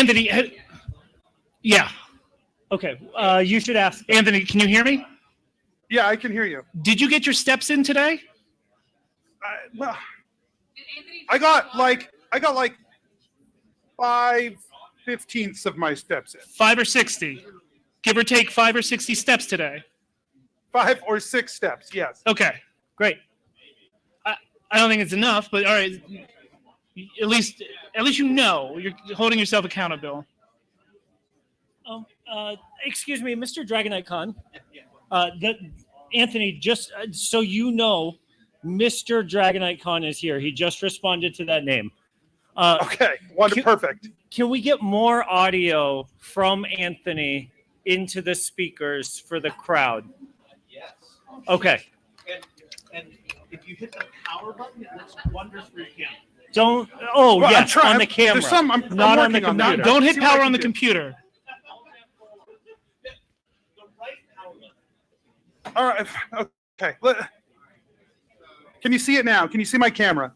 Anthony, yeah. Okay, you should ask. Anthony, can you hear me? Yeah, I can hear you. Did you get your steps in today? Well, I got like 5/15 of my steps in. 5 or 60. Give or take 5 or 60 steps today. 5 or 6 steps, yes. Okay, great. I don't think it's enough, but all right. At least you know you're holding yourself accountable. Excuse me, Mr. DragoniteCon. Anthony, just so you know, Mr. DragoniteCon is here. He just responded to that name. Okay, perfect. Can we get more audio from Anthony into the speakers for the crowd? Yes. Okay. And if you hit the power button, it works wonders for your camera. Don't. Oh, well, yes, on the camera. I'm not on the working computer. Don't hit power on the computer. The right power button. All right. Okay. Can you see it now? Can you see my camera?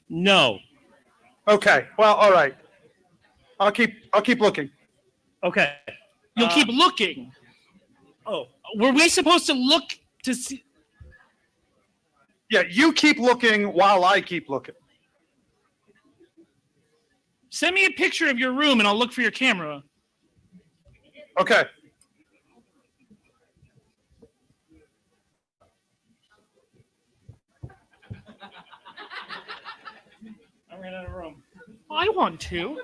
No. Okay. Well, all right. I'll keep looking. Okay. You'll keep looking. Oh, were we supposed to look to see? Yeah, you keep looking while I keep looking. Send me a picture of your room and I'll look for your camera. Okay. I ran out of room. I want to.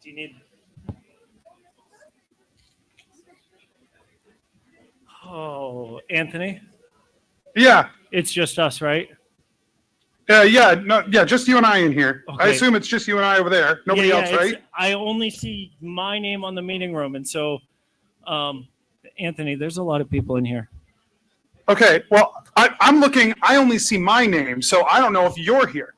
Do you need? Oh, Anthony? Yeah. It's just us, right? Yeah, just you and I in here. Okay. I assume it's just you and I over there. Nobody else, right? I only see my name on the meeting room, and so, Anthony, there's a lot of people in here. Okay, well, I'm looking. I only see my name, so I don't know if you're here.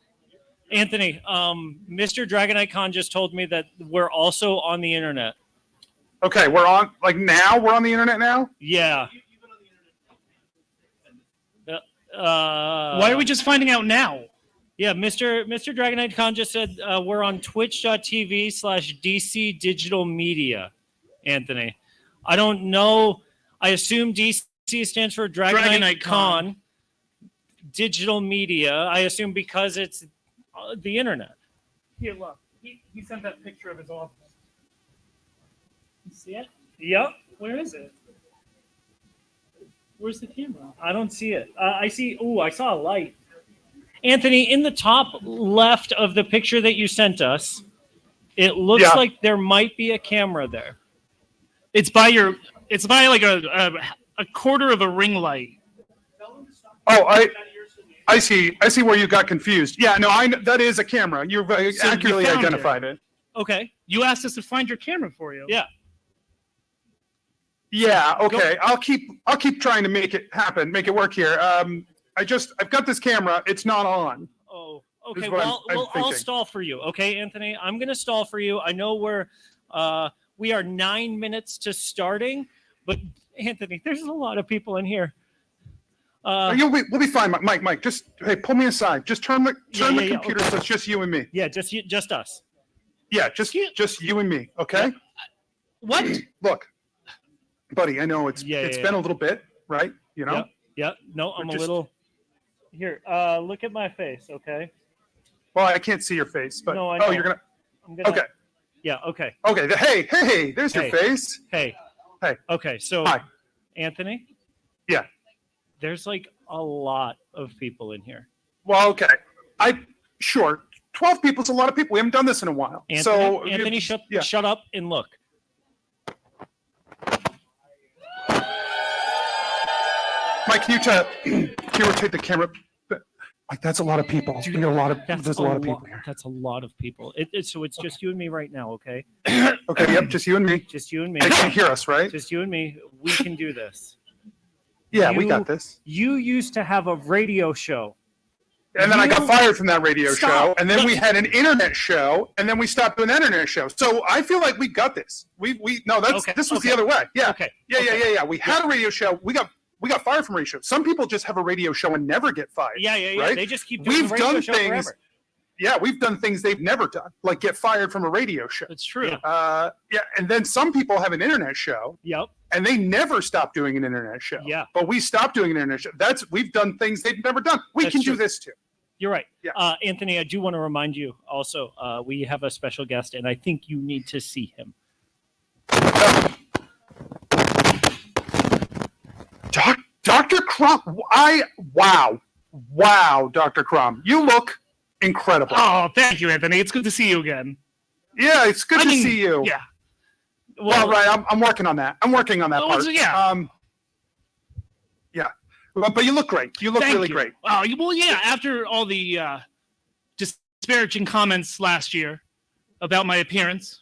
Anthony, Mr. DragoniteCon just told me that we're also on the internet. Okay, we're on, now? We're on the internet now? Yeah. Why are we just finding out now? Yeah, Mr. DragoniteCon just said we're on twitch.tv/DC Digital Media, Anthony. I don't know. I assume DC stands for DragoniteCon Digital Media. I assume because it's the internet. Here, look. He sent that picture of his office. You see it? Yep. Where is it? Where's the camera? I don't see it. I see. Oh, I saw a light. Anthony, in the top left of the picture that you sent us, it looks like there might be a camera there. It's by like a quarter of a ring light. Oh, I see. I see where you got confused. Yeah, no, that is a camera. You've accurately identified it. Okay. You asked us to find your camera for you. Yeah. Yeah. Okay. I'll keep trying to make it happen, make it work here. I've got this camera. It's not on. Oh. Okay. Well, I'll stall for you. Okay, Anthony. I'm gonna stall for you. I know we are 9 minutes to starting, but Anthony, there's a lot of people in here. We'll be fine, Mike. Just pull me aside. Just turn the computer so it's just you and me. Yeah, just us. Yeah, just you and me. Okay. What? Look, buddy. I know it's been a little bit, right? You know. Yeah. No, I'm a little. Here, look at my face. Okay. Well, I can't see your face, but no, I know. you're gonna. I'm gonna. Okay. Yeah. Okay. Okay. Hey. There's your face. Hey. Okay. So, hi, Anthony. Yeah. There's like a lot of people in here. Well, okay. 12 people's a lot of people. We haven't done this in a while. Anthony, shut up and look. Mike, can you rotate the camera? Like, that's a lot of people. There's a lot of people here. That's a lot of people. So it's just you and me right now, okay? Okay, yep, just you and me. Just you and me. They can't hear us, right? Just you and me. We can do this. Yeah, we got this. You used to have a radio show. And then I got fired from that radio show. And then we had an internet show. And then we stopped doing that internet show. So I feel like we got this. This was the other way. Yeah. Okay. Yeah. We had a radio show. We we got fired from radio shows. Some people just have a radio show and never get fired. Yeah. Right? They just keep doing We've the radio done show things. forever. Yeah, we've done things they've never done, like get fired from a radio show. It's true. Yeah. And then some people have an internet show, Yep. and they never stop doing an internet show. Yeah. But we stopped doing an internet show. We've done things they've never done. We That's can true. do this too. You're right. Yeah. Anthony, I do want to remind you also, we have a special guest, and I think you need to see him. Dr. Crumb, wow, Dr. Crumb, you look incredible. Oh, thank you, Anthony. It's good to see you again. Yeah, it's good to see you. Yeah. Well, right, I'm working on that. I'm working on that part. Yeah. Yeah, but you look great. You look really great. Oh, well, yeah. After all the disparaging comments last year about my appearance,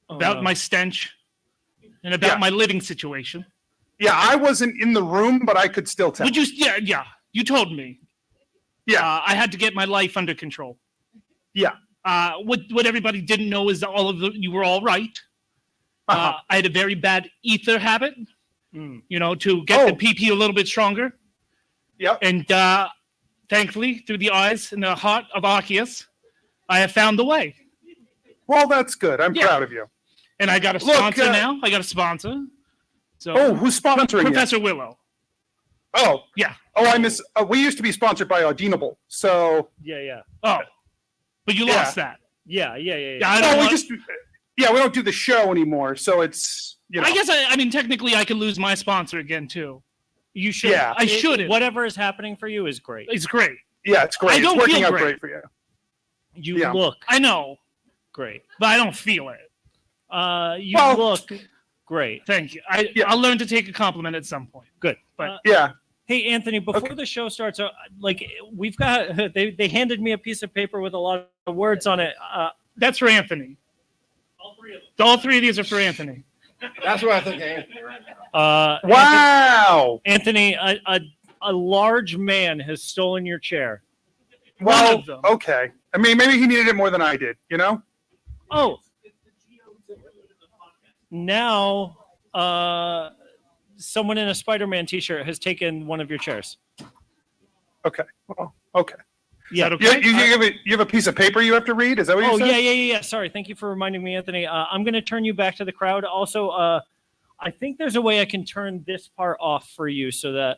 about my stench, and about my living situation. Yeah, I wasn't in the room, but I could still tell. Would you? Yeah. You told me. Yeah. I had to get my life under control. Yeah. What everybody didn't know is that you were all right. Uh-huh. I had a very bad ether habit. Mm. To get the PP a little bit stronger. Yep. And thankfully, through the eyes and the heart of Arceus, I have found the way. Well, that's good. I'm proud of you. And I got a sponsor now. I got a sponsor. So who's sponsoring Professor Willow. Oh. Yeah. Oh, we used to be sponsored by Audible. So. Yeah. Oh. But you lost that. Yeah. we don't do the show anymore. So it's, I guess I mean, technically I could lose my sponsor again too. You should. Yeah. I should. Whatever is happening for you is great. It's great. Yeah, it's great. It's working feel out great. great for you. You look I know, great. but I don't feel it. You look great. Thank you. I'll learn to take a compliment at some point. Good. But hey, Anthony, before the show starts, we've got they handed me a piece of paper with a lot of words on it. That's for Anthony. All three of these are for Anthony. That's what I think, Anthony. Wow. Anthony, a large man has stolen your chair. Well, of them. okay. I mean, maybe he needed it more than I did, Oh. Now, someone in a Spider-Man t-shirt has taken one of your chairs. Okay. Well, okay. Yeah. Okay? You have a piece of paper you have to read? Is that what you said? Yeah. Sorry. Thank you for reminding me, Anthony. I'm going to turn you back to the crowd. Also, I think there's a way I can turn this part off for you so that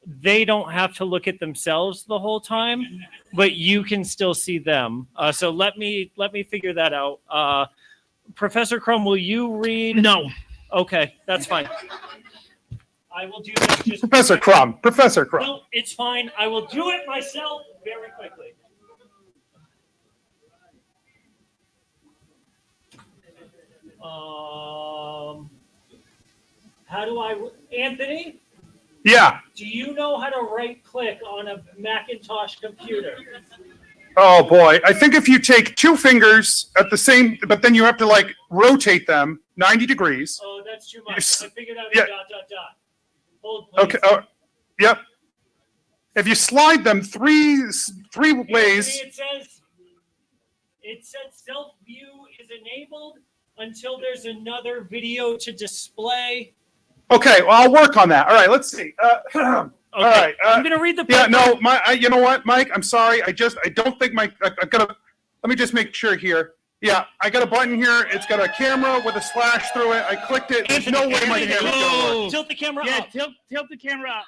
they don't have to look at themselves the whole time, but you can still see them. So let me figure that out. Professor Crumb, will you read? No. Okay, that's fine. I will do that. Professor Crumb. No, it's fine. I will do it myself very quickly. How do Anthony? Yeah. Do you know how to right click on a Macintosh computer? Oh boy. I think if you take two fingers at the same, but then you have to rotate them 90 degrees. Oh, that's too much. I figured out yeah. ... Hold, please. Okay. Oh, yep. If you slide them three ways. It says self-view is enabled until there's another video to display. Okay, well, I'll work on that. All right, let's see. All right. I'm going to read the Yeah, paper. no, you know what, Mike? I'm sorry. I don't think I've got to, let me just make sure here. Yeah, I got a button here. It's got a camera with a slash through it. I clicked it. There's no way my camera's going to work. Tilt the camera Yeah, up. tilt the camera up.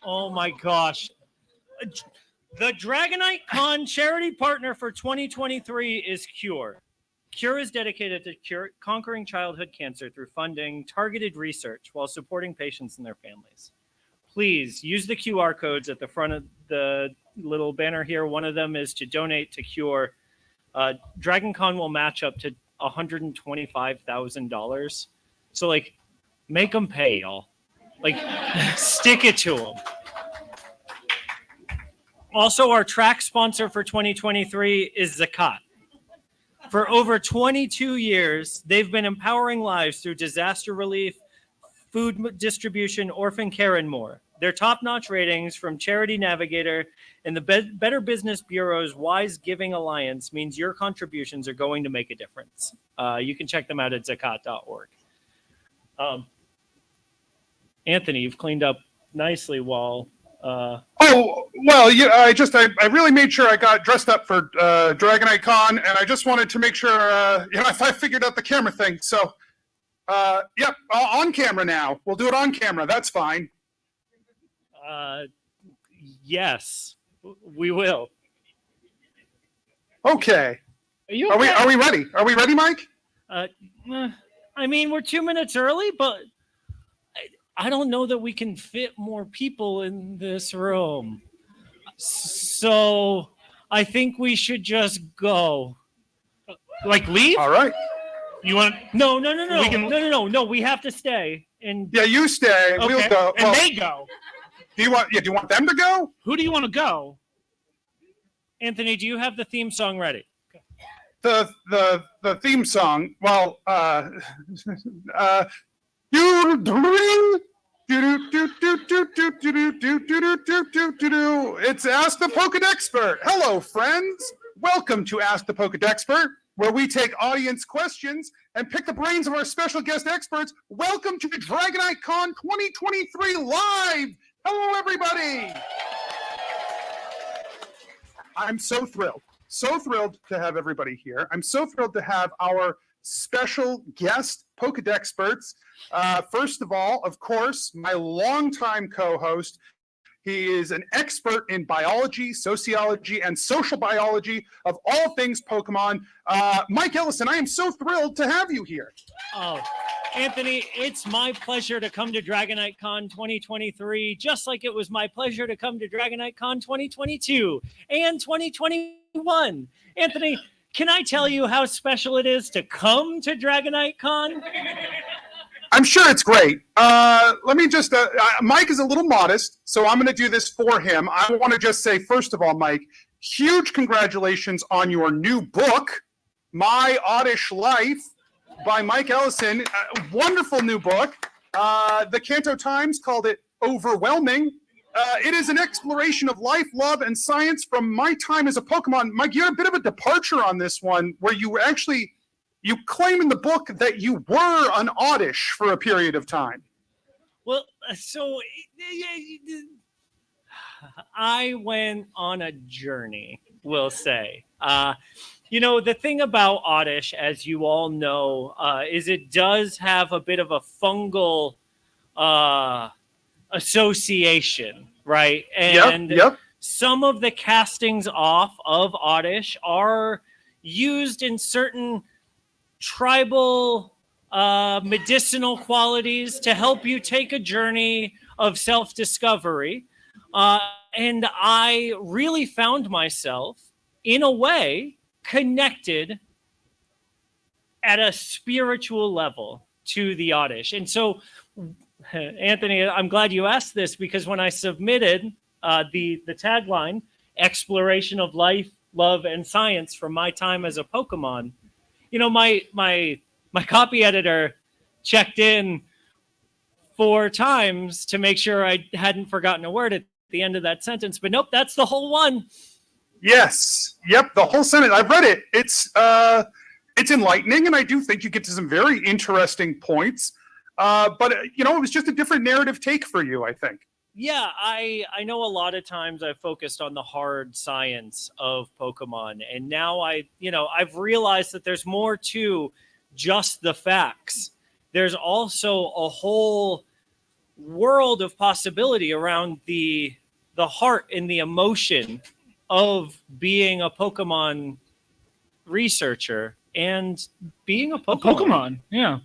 Oh my gosh. The DragoniteCon charity partner for 2023 is Cure. Cure is dedicated to conquering childhood cancer through funding targeted research while supporting patients and their families. Please use the QR codes at the front of the little banner here. One of them is to donate to Cure. DragonCon will match up to $125,000. So, make them pay, y'all. Stick it to them. Also, our track sponsor for 2023 is Zakat. For over 22 years, they've been empowering lives through disaster relief, food distribution, orphan care, and more. Their top-notch ratings from Charity Navigator and the Better Business Bureau's Wise Giving Alliance means your contributions are going to make a difference. You can check them out at zakat.org. Anthony, you've cleaned up nicely while. Oh, well, yeah, I really made sure I got dressed up for DragoniteCon, and I just wanted to make sure, if I figured out the camera thing. So, yep, on camera now. We'll do it on camera. That's fine. Yes, we will. Okay. Are you Are okay? we ready? Are we ready, Mike? I mean, we're 2 minutes early, but I don't know that we can fit more people in this room. So I think we should just go. Like leave? All right. You want? No. We can- No. We have to stay. And Yeah, you stay. Okay. We'll go. And Well, they go. do you want them to go? Who do you want to go? Anthony, do you have the theme song ready? The theme song. Well, you dream. It's Ask the Pokedexpert. Hello, friends. Welcome to Ask the Pokedexpert, where we take audience questions and pick the brains of our special guest experts. Welcome to the DragoniteCon2023 live. Hello, everybody. I'm so thrilled to have everybody here. I'm so thrilled to have our special guest Pokedexperts. First of all, of course, my longtime co-host. He is an expert in biology, sociology, and social biology of all things Pokemon. Mike Ellison, I am so thrilled to have you here. Oh, Anthony, it's my pleasure to come to DragoniteCon 2023, just like it was my pleasure to come to DragoniteCon 2022 and 2021. Anthony, can I tell you how special it is to come to DragoniteCon? I'm sure it's great. Let me just, Mike is a little modest, so I'm going to do this for him. I want to just say, first of all, Mike, huge congratulations on your new book, My Oddish Life, by Mike Ellison. Wonderful new book. The Kanto Times called it overwhelming. It is an exploration of life, love, and science from my time as a Pokemon. Mike, you had a bit of a departure on this one, where you were actually... You claim in the book that you were an oddish for a period of time. Well, so I went on a journey, we'll say. The thing about oddish, as you all know, is it does have a bit of a fungal association, right? And Yep. some of the castings off of oddish are used in certain tribal medicinal qualities to help you take a journey of self-discovery. And I really found myself, in a way, connected at a spiritual level to the oddish. And so, Anthony, I'm glad you asked this, because when I submitted the tagline, exploration of life, love, and science from my time as a Pokemon, my copy editor checked in 4 times to make sure I hadn't forgotten a word at the end of that sentence. But nope, that's the whole one. Yes. Yep. The whole sentence. I've read it. It's enlightening, and I do think you get to some very interesting points. But it was just a different narrative take for you, I think. Yeah, I know a lot of times I've focused on the hard science of Pokemon, and now I've realized that there's more to just the facts. There's also a whole world of possibility around the heart and the emotion of being a Pokemon researcher and being a Pokemon. Yeah.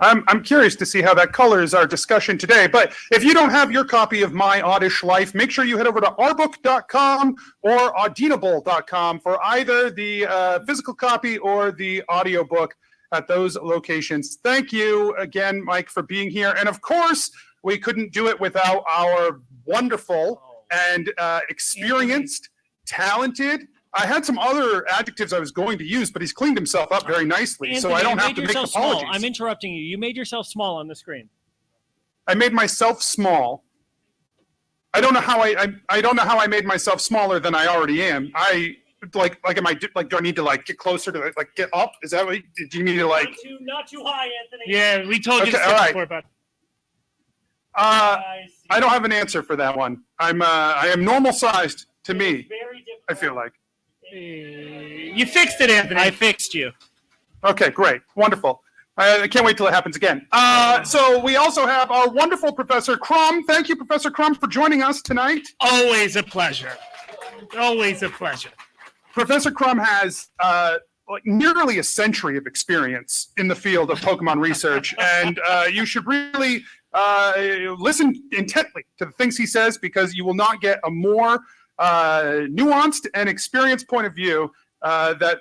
I'm curious to see how that colors our discussion today. But if you don't have your copy of My Oddish Life, make sure you head over to ourbook.com or audible.com for either the physical copy or the audiobook at those locations. Thank you again, Mike, for being here. And of course, we couldn't do it without our wonderful and experienced, talented... I had some other adjectives I was going to use, but he's cleaned himself up very nicely, Anthony, so I don't have to make small. apologies. I'm interrupting you. You made yourself small on the screen. I made myself small. I don't know how I don't know how I made myself smaller than I already am. am I like? Do I need to like get closer to like get up? Is that what? Do you need to like? Not too high, Anthony. Yeah, we told you Okay, to all right. before about. I don't have an answer for that one. I am normal sized to me. Very difficult. I feel like. You fixed it, Anthony. I fixed you. Okay, great, wonderful. I can't wait till it happens again. So we also have our wonderful Professor Crum. Thank you, Professor Crum, for joining us tonight. Always a pleasure. Always a pleasure. Professor Crum has like nearly a century of experience in the field of Pokemon research, and you should really listen intently to the things he says, because you will not get a more nuanced and experienced point of view that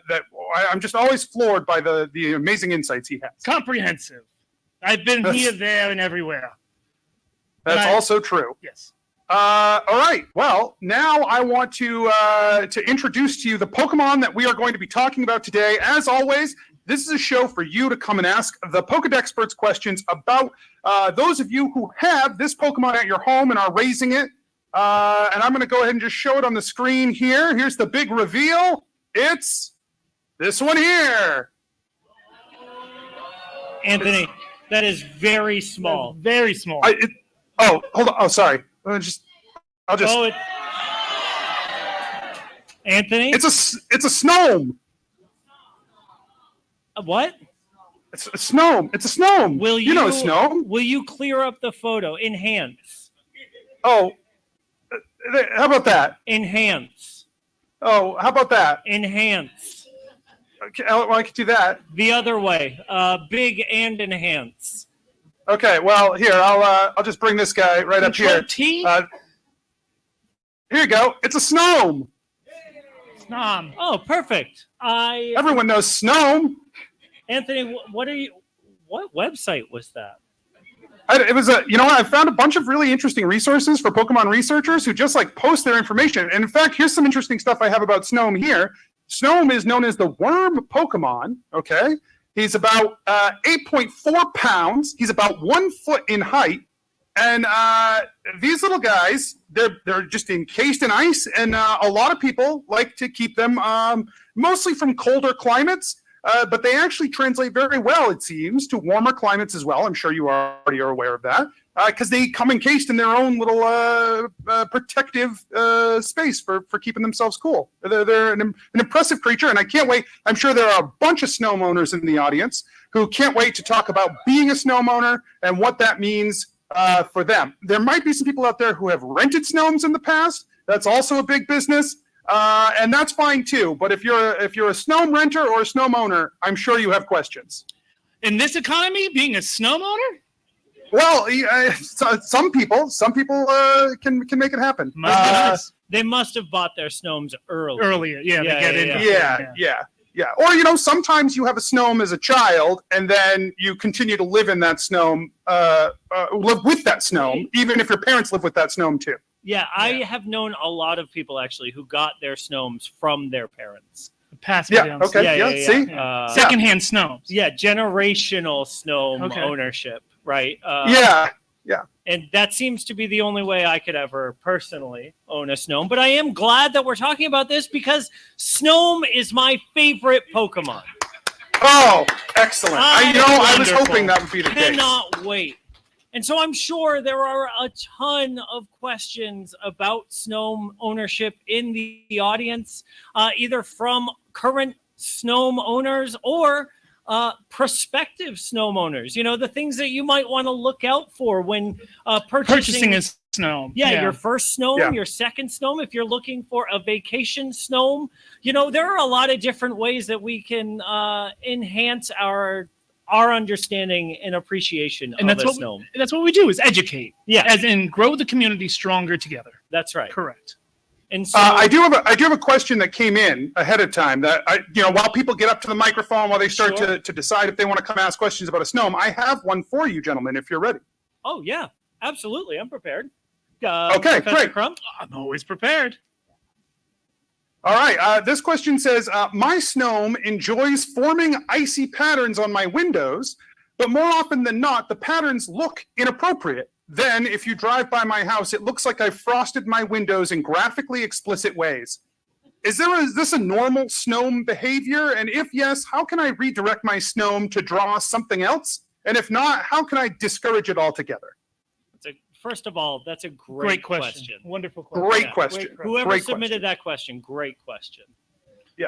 I'm just always floored by the amazing insights he has. Comprehensive. I've been here, there, and everywhere. That's also true. Yes. All right. Well, now I want to introduce to you the Pokemon that we are going to be talking about today. As always, this is a show for you to come and ask the Pokedexperts questions about those of you who have this Pokemon at your home and are raising it. And I'm going to go ahead and just show it on the screen here. Here's the big reveal. It's this one here. Anthony, that is very small. Very small. Hold on. Oh, sorry. I'll just. Oh, Anthony? It's a Snome. What? It's a Snome. It's a Snome. You know a Snome. Will you clear up the photo? Enhance. Oh, how about that? Enhance. Oh, how about that? Enhance. Okay, I could do that. The other way. Big and enhance. Okay, well, here, I'll just bring this guy right up here. T? Here you go. It's a Snome. Snom. Oh, perfect. Everyone knows Snome. Anthony, what website was that? It was I found a bunch of really interesting resources for Pokemon researchers who just like post their information. And in fact, here's some interesting stuff I have about Snome here. Snome is known as the worm Pokemon, okay? He's about 8.4 pounds. He's about 1 foot in height. And these little guys, they're just encased in ice. And a lot of people like to keep them mostly from colder climates. But they actually translate very well, it seems, to warmer climates as well. I'm sure you already are aware of that. Because they come encased in their own little protective space for keeping themselves cool. They're an impressive creature, and I can't wait. I'm sure there are a bunch of Snome owners in the audience who can't wait to talk about being a Snome owner and what that means for them. There might be some people out there who have rented Snomes in the past. That's also a big business. And that's fine too. But if you're a Snome renter or a Snome owner, I'm sure you have questions. In this economy, being a Snome owner? Well, some people can make it happen. They must have bought their Snomes earlier. Yeah, they get in. Yeah. Or sometimes you have a Snome as a child, and then you continue to live in that Snome, live with that Snome, even if your parents live with that Snome too. Yeah, I have known a lot of people actually who got their Snomes from their parents. Pass Yeah. Okay. Yeah. See. Secondhand Snomes. Yeah, generational Snome ownership, right? Yeah. And that seems to be the only way I could ever personally own a Snome. But I am glad that we're talking about this because Snome is my favorite Pokemon. Oh, excellent! I was hoping that would be the case. Cannot wait. And so I'm sure there are a ton of questions about Snome ownership in the audience, either from current Snome owners or prospective Snome owners. The things that you might want to look out for when purchasing a Snome. Yeah, your first Snome, your second Snome. If you're looking for a vacation Snome, there are a lot of different ways that we can enhance our understanding and appreciation of a Snome. That's what we do, is educate. Yeah. As in grow the community stronger together. That's right. Correct. And so I do have a question that came in ahead of time that while people get up to the microphone, while they start to decide if they want to come ask questions about a Snome, I have one for you, gentlemen, if you're ready. Oh yeah, absolutely. I'm prepared. Okay, great. Crump? I'm always prepared. All right. This question says, my Snome enjoys forming icy patterns on my windows, but more often than not, the patterns look inappropriate. Then, if you drive by my house, it looks like I've frosted my windows in graphically explicit ways. is this a normal SNOME behavior? And if yes, how can I redirect my SNOME to draw something else? And if not, how can I discourage it altogether? First of all, that's a great question. Wonderful question. Great question. Whoever Great submitted question. that question, great question. Yeah.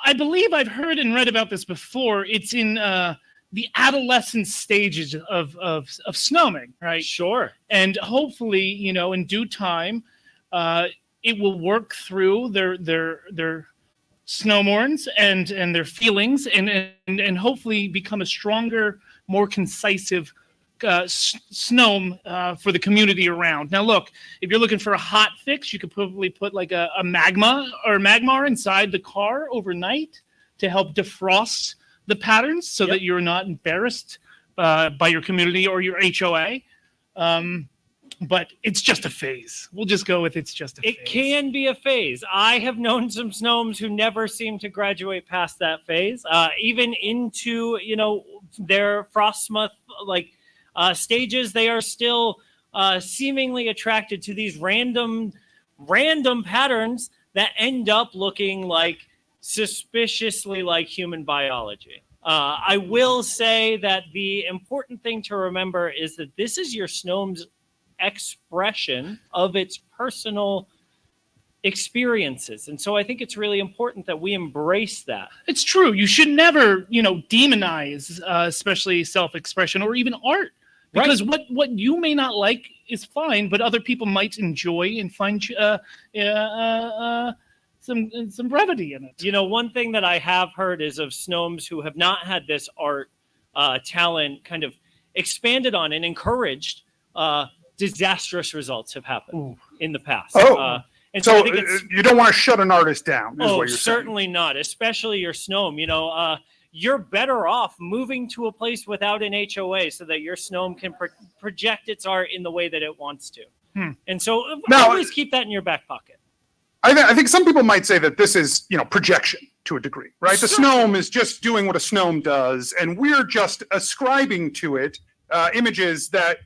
I believe I've heard and read about this before. It's in the adolescent stages of snowing, right? Sure. And hopefully, in due time, it will work through their snowmorns and their feelings, and hopefully become a stronger, more concisive SNOME for the community around. Now, look, if you're looking for a hot fix, you could probably put like a Magmar inside the car overnight to help defrost the patterns so that you're not embarrassed by your community or your HOA. But it's just a phase. We'll just go with it's just a phase. It can be a phase. I have known some SNOMEs who never seem to graduate past that phase, even into, their Frostmoth stages. They are still seemingly attracted to these random patterns that end up looking like suspiciously like human biology. I will say that the important thing to remember is that this is your SNOME's expression of its personal experiences. And so I think it's really important that we embrace that. It's true. You should never, demonize, especially self-expression or even art. Because what you may not like is fine, but other people might enjoy and find some brevity in it. One thing that I have heard is of SNOMEs who have not had this art talent kind of expanded on and encouraged. Disastrous results have happened in the past. And so I think you don't want to shut an artist down, is what you're certainly saying. not, especially your SNOME. You're better off moving to a place without an HOA so that your SNOME can project its art in the way that it wants to. And so always keep that in your back pocket. I think some people might say that this is, projection to a degree, right? The SNOME is just doing what a SNOME does, and we're just ascribing to it images that,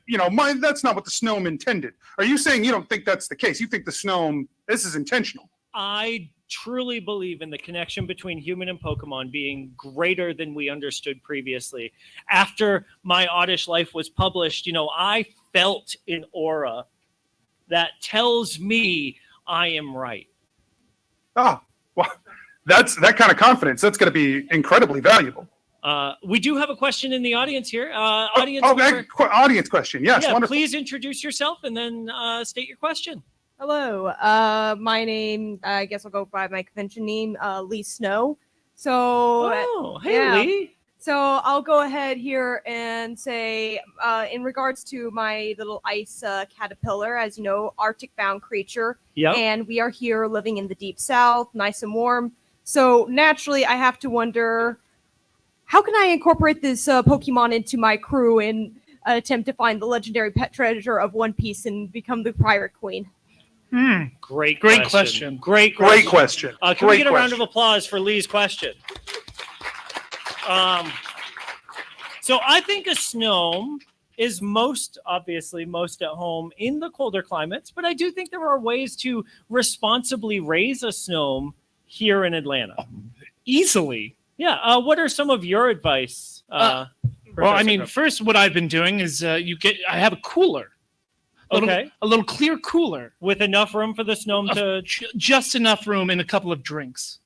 that's not what the SNOME intended. Are you saying you don't think that's the case? You think the SNOME, this is intentional? I truly believe in the connection between human and Pokemon being greater than we understood previously. After My Oddish Life was published, I felt an aura that tells me I am right. Well, that kind of confidence, that's going to be incredibly valuable. We do have a question in the audience here. Audience question. Yes, yeah, wonderful. Please introduce yourself and then state your question. Hello. My name, I guess I'll go by my convention name, Lee Snow. So, Lee. So I'll go ahead here and say, in regards to my little ice caterpillar, as you know, Arctic-bound creature, and we are here living in the deep south, nice and warm. So naturally, I have to wonder, how can I incorporate this Pokemon into my crew and attempt to find the legendary pet treasure of One Piece and become the pirate queen? Great question. Great question. Can we get a round of applause for Lee's question? So I think a SNOME is most at home in the colder climates, but I do think there are ways to responsibly raise a SNOME here in Atlanta. Easily. Yeah. What are some of your advice? First, what I've been doing is I have a cooler. A little clear cooler. With enough room for the SNOME to... Just enough room and a couple of drinks.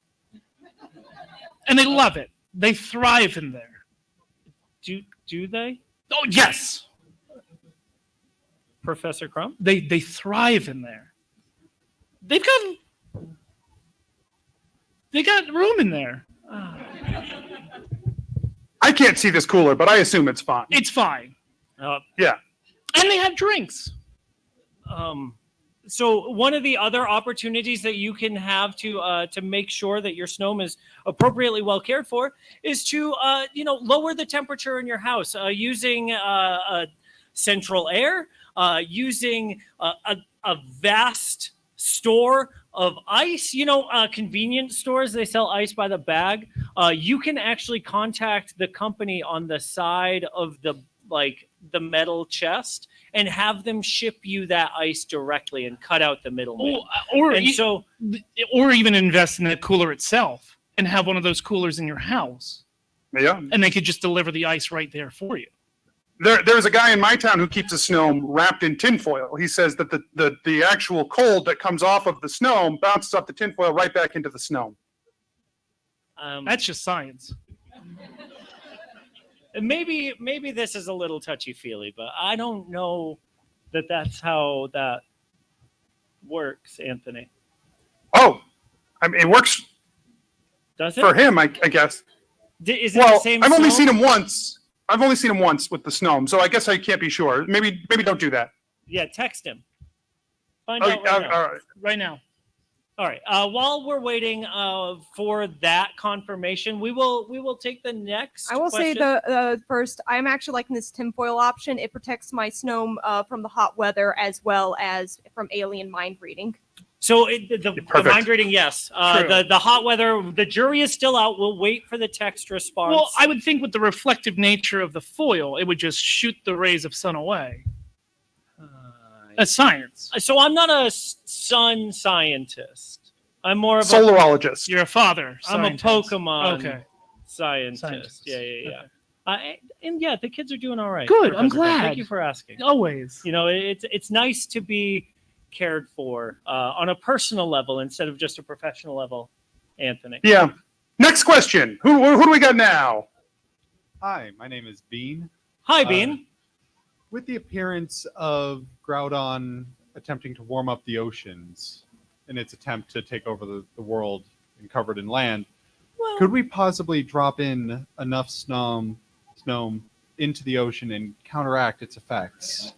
And they love it. They thrive in there. Do they? Oh, yes. Professor Crumb? They thrive in there. They got room in there. I can't see this cooler, but I assume it's fine. It's fine. Yeah. And they have drinks. So one of the other opportunities that you can have to make sure that your SNOME is appropriately well cared for is to lower the temperature in your house using central air, using a vast store of ice. Convenience stores, they sell ice by the bag. You can actually contact the company on the side of the like the metal chest and have them ship you that ice directly and cut out the middleman. Or even invest in the cooler itself and have one of those coolers in your house. Yeah. And they could just deliver the ice right there for you. There's a guy in my town who keeps a snow wrapped in tinfoil. He says that the actual cold that comes off of the snow bounces off the tinfoil right back into the snow. That's just science. Maybe this is a little touchy-feely, but I don't know that that's how that works, Anthony. Oh, I mean, it works Does it? for him, I guess. Is it Well, the same I've only snow? seen him once. I've only seen him once with the snow, so I guess I can't be sure. Maybe don't do that. Yeah, text him. Find Oh, out right now. all right. Right now. All right. While we're waiting for that confirmation, we will take the next. I will say question. the first. I'm actually liking this tinfoil option. It protects my snow from the hot weather as well as from alien mind reading. So the mind reading, yes. True. The hot weather, the jury is still out. We'll wait for the text response. Well, I would think with the reflective nature of the foil, it would just shoot the rays of sun away. That's science. So I'm not a sun scientist. I'm more of Solarologist. You're a father. I'm a scientist. Pokemon scientist. Scientist. Yeah. Okay. And yeah, the kids are doing all right. Good, I'm Professor Grant. glad. Thank you for asking. Always. You know, it's nice to be cared for on a personal level instead of just a professional level, Anthony. Yeah. Next question. Who do we got now? Hi, my name is Bean. Hi, Bean. With the appearance of Groudon attempting to warm up the oceans in its attempt to take over the world and cover it in land, could we possibly drop in enough snow into the ocean and counteract its effects?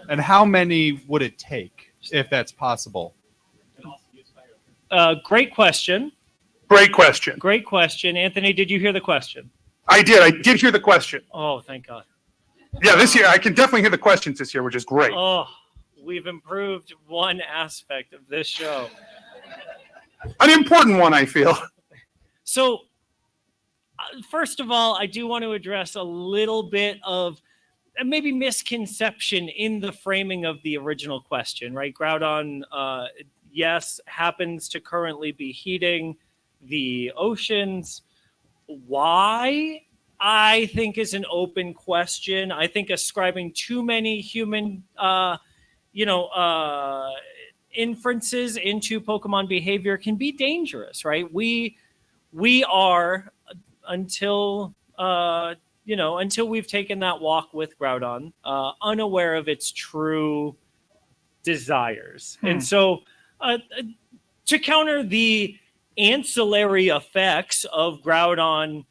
And how many would it take, if that's possible? Great question. Great question. Great question. Anthony, did you hear the question? I did hear the question. Oh, thank God. Yeah, this year I can definitely hear the questions this year, which is great. Oh, we've improved one aspect of this show. An important one, I feel. So, first of all, I do want to address a little bit of maybe misconception in the framing of the original question, right? Groudon, yes, happens to currently be heating the oceans. Why? I think is an open question. I think ascribing too many human, inferences into Pokemon behavior can be dangerous, right? We are until we've taken that walk with Groudon, unaware of its true desires. And so to counter the ancillary effects of Groudon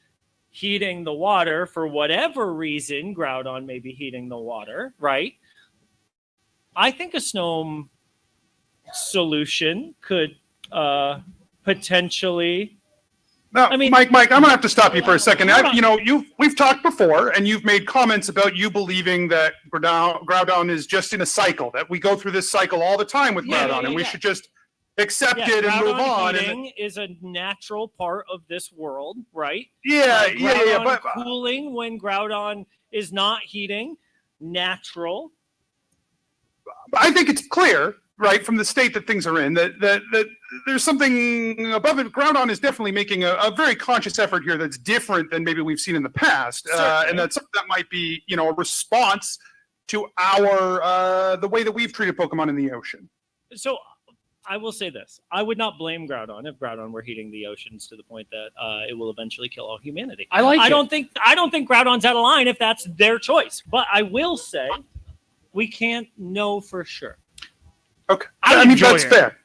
heating the water, for whatever reason Groudon may be heating the water, right? I think a Snom solution could potentially... Now, Mike, I'm gonna have to stop you for a second. We've talked before, and you've made comments about you believing that Groudon is just in a cycle, that we go through this cycle all the time with Groudon, and we should just accept it and move on. Heating is a natural part of this world, right? Yeah. But cooling when Groudon is not heating, natural. I think it's clear, right, from the state that things are in, that there's something above it. Groudon is definitely making a very conscious effort here that's different than maybe we've seen in the past, and that might be, a response to the way that we've treated Pokemon in the ocean. So I will say this: I would not blame Groudon if Groudon were heating the oceans to the point that it will eventually kill all humanity. I don't think Groudon's out of line if that's their choice. But I will say we can't know for sure. Okay, I mean that's fair.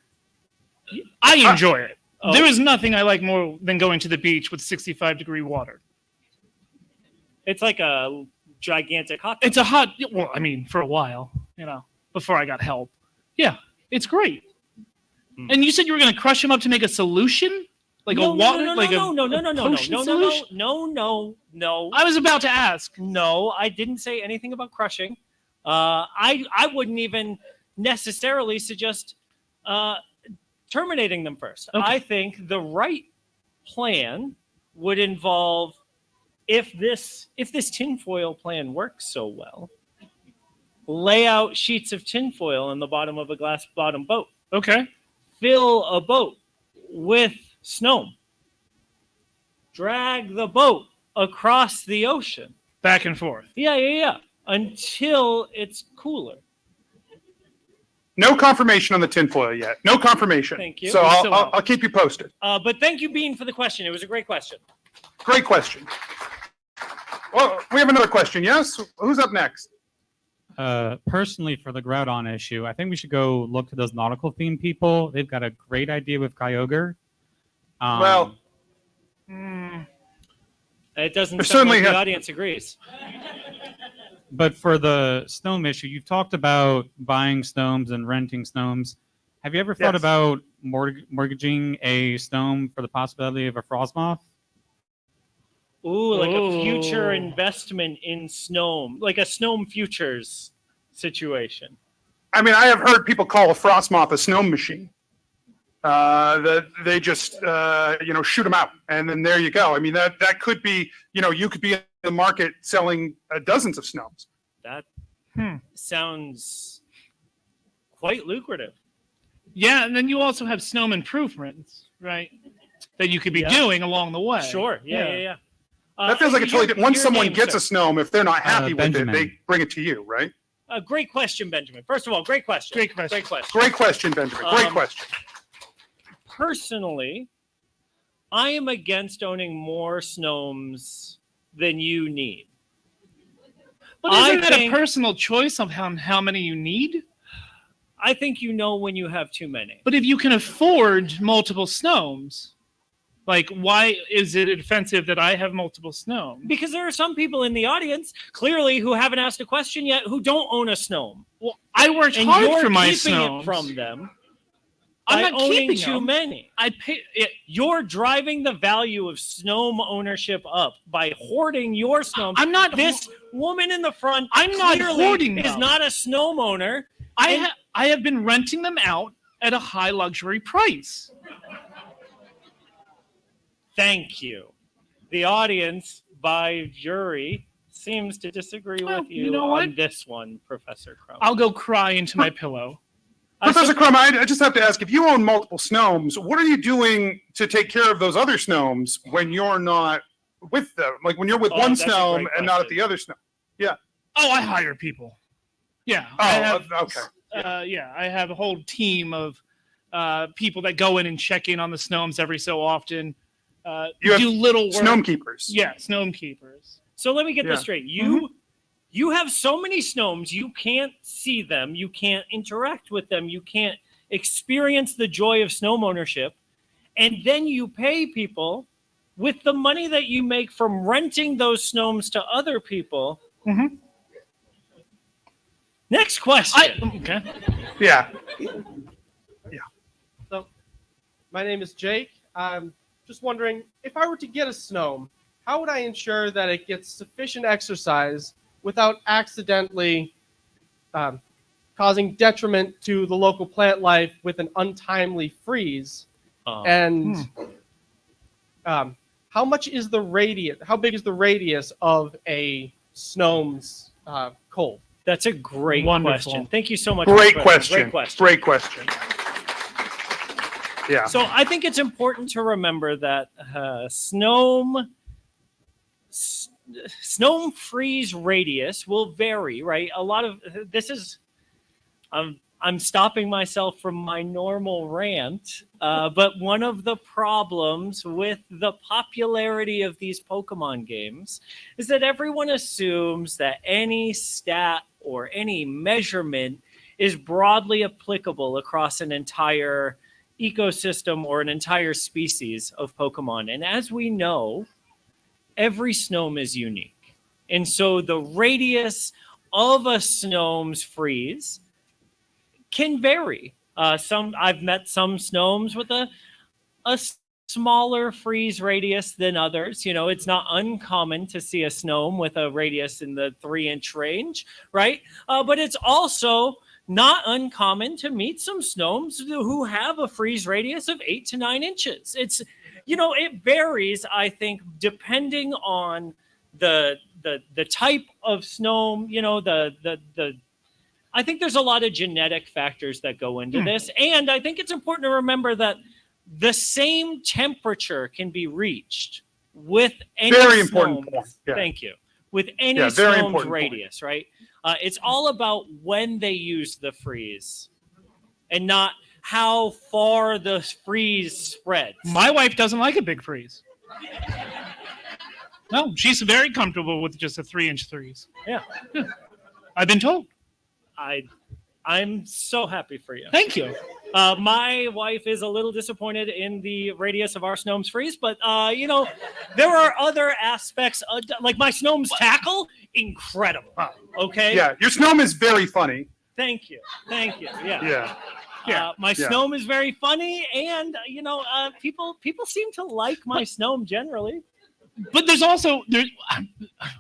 I enjoy it. There is nothing I like more than going to the beach with 65-degree water. It's like a gigantic hot tub. It's a hot. Well, I mean, for a while, before I got help. Yeah, it's great. And you said you were going to crush him up to make a solution, like a water, no. I was about to ask. No, I didn't say anything about crushing. I wouldn't even necessarily suggest terminating them first. Okay. I think the right plan would involve if this tinfoil plan works so well, lay out sheets of tinfoil on the bottom of a glass bottom boat. Okay. Fill a boat with snow. Drag the boat across the ocean. Back and forth. Yeah. Until it's cooler. No confirmation on the tinfoil yet. No confirmation. Thank you. So We still I'll keep you posted. But thank you, Bean, for the question. It was a great question. Great question. Well, we have another question. Yes? Who's up next? Personally, for the Groudon issue, I think we should go look to those nautical themed people. They've got a great idea with Kyogre. Well, It doesn't There's sound certainly like the a- audience agrees. But for the Snome issue, you've talked about buying Snomes and renting Snomes. Have you ever thought Yes. about mortgaging a Snome for the possibility of a Frostmoth? Ooh, like a future Oh. investment in Snome, like a Snome Futures situation. I mean, I have heard people call a Frostmoth a snow machine. That they just shoot them out, and then there you go. I mean, that could be, you could be in the market selling dozens of snows. That sounds quite lucrative. Yeah, and then you also have snow improvements, right? That you could be Yeah. doing along the way. Sure. Yeah. That feels like a totally different. Once your someone name, gets sir. a snome, if they're not happy with it, Benjamin. they bring it to you, right? A great question, Benjamin. First of all, great question. Great question. Great question. Great question, Benjamin. Great question. Personally, I am against owning more Snomes than you need. But isn't I that think- a personal choice of how many you need? I think you know when you have too many. But if you can afford multiple snows, like why is it offensive that I have multiple snows? Because there are some people in the audience, clearly, who haven't asked a question yet, who don't own a Snome. Well, I worked And hard you're for my keeping snows. it from them. I'm by not owning keeping too them. many. I pay it. You're driving the value of Snome ownership up by hoarding your Snome. I'm not. This woman in the front I'm not clearly hoarding is them. not a Snome owner. I have been renting them out at a high luxury price. Thank you. The audience, by jury, seems to disagree Well, with you, you know on what? this one, Professor Crumb. I'll go cry into my pillow. Professor Crumb, I just have to ask, if you own multiple snomes, what are you doing to take care of those other snomes when you're not with them? Like when you're with Oh, one that's a snome great and not at question. the other snome? Oh, I hire people. Yeah. I have, okay. I have a whole team of people that go in and check in on the snomes every so often. You have do little work. Snome keepers. Yeah, snome keepers. So let me get this Yeah. straight. Mm-hmm. You have so many Snomes, you can't see them, you can't interact with them, you can't experience the joy of Snome ownership, and then you pay people with the money that you make from renting those Snomes to other people. Mhm. Next question. Okay. Yeah. My name is Jake. I'm just wondering, if I were to get a Snome, how would I ensure that it gets sufficient exercise without accidentally causing detriment to the local plant life with an untimely freeze? And how much is the radius? How big is the radius of a Snome's cold? That's a great Wonderful. question. Thank you so much. Great for the question. Great question. Great question. Yeah. So I think it's important to remember that Snome freeze radius will vary, right? A lot of this is I'm stopping myself from my normal rant, but one of the problems with the popularity of these Pokemon games is that everyone assumes that any stat or any measurement is broadly applicable across an entire ecosystem or an entire species of Pokemon. And as we know, every Snome is unique. And so the radius of a Snome's freeze can vary. I've met some Snomes with a smaller freeze radius than others. You know, it's not uncommon to see a Snome with a radius in the 3-inch range, right? But it's also not uncommon to meet some Snomes who have a freeze radius of 8 to 9 inches. It's, you know, it varies, I think, depending on the type of snow, I think there's a lot of genetic factors that go into this. And I think it's important to remember that the same temperature can be reached with any Very important point. Yeah. Thank you. With any Yeah, very snome's important radius, right? It's all about when they use the freeze and not how far the freeze spreads. My wife doesn't like a big freeze. No, she's very comfortable with just a 3-inch freeze. Yeah. I've been told. I'm so happy for you. Thank you. My wife is a little disappointed in the radius of our Snome's freeze, but there are other aspects, like my Snome's tackle, incredible. Okay. Yeah, your Snome is very funny. Thank you. Yeah. My Snome is very funny, and people seem to like my Snome generally. But there's also I'm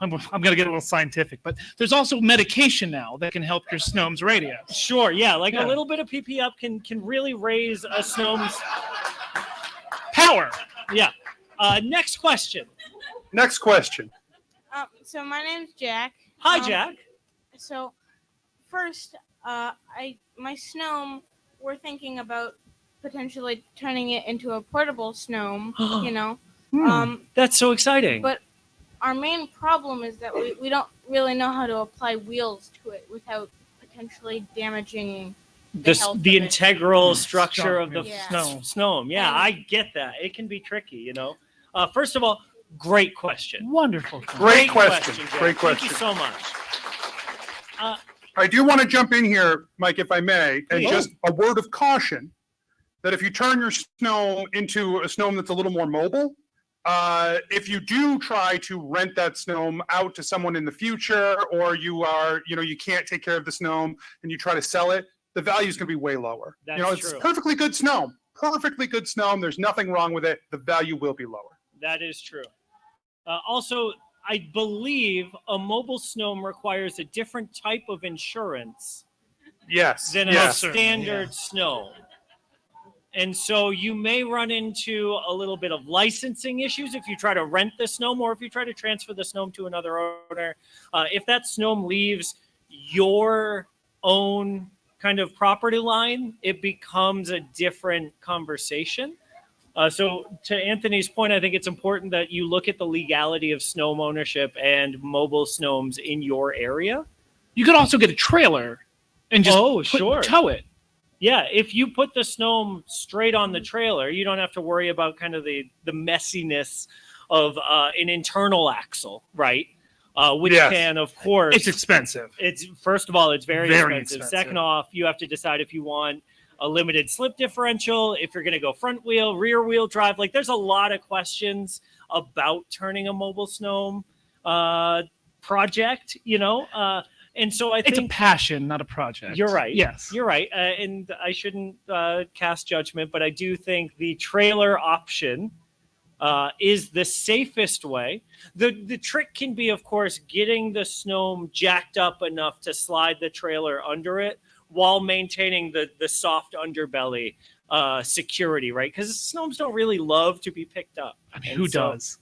going to get a little scientific, but there's also medication now that can help your Snome's radius. Sure, yeah, a little bit of PP up can really raise a Snome's power. Yeah. Next question. So my name's Jack. Hi, Jack. So first, my Snome, we're thinking about potentially turning it into a portable Snome. That's so exciting. But our main problem is that we don't really know how to apply wheels to it without potentially damaging the integral structure of the Yeah. Snome. Yeah, And- I get that. It can be tricky, First of all, great question. Wonderful. Great question. Jack. Great question. Thank you so much. I do want to jump in here, Mike, if I may, and Please. just a word of caution that if you turn your Snome into a Snome that's a little more mobile, if you do try to rent that Snome out to someone in the future, or you can't take care of the Snome and you try to sell it, the value is going to be way lower. That's it's true. perfectly good Snome. There's nothing wrong with it. The value will be lower. That is true. Also, I believe a mobile Snome requires a different type of insurance Yes. than a yes. standard Snome. And so you may run into a little bit of licensing issues if you try to rent the Snome or if you try to transfer the Snome to another owner. If that Snome leaves your own kind of property line, it becomes a different conversation. So to Anthony's point, I think it's important that you look at the legality of Snome ownership and mobile Snomes in your area. You could also get a trailer and just tow it. Yeah, if you put the Snome straight on the trailer, you don't have to worry about kind of the messiness of an internal axle, right? Which can, of course... It's expensive. First of all, it's very expensive. expensive. Second off, you have to decide if you want a limited slip differential, if you're going to go front wheel, rear wheel drive. There's a lot of questions about turning a mobile Snome project, and so I think it's a passion, not a project. You're right. Yes. You're right. And I shouldn't cast judgment, but I do think the trailer option is the safest way. The trick can be, of course, getting the Snome jacked up enough to slide the trailer under it while maintaining the soft underbelly security, right? Because Snomes don't really love to be picked up. I mean, who does?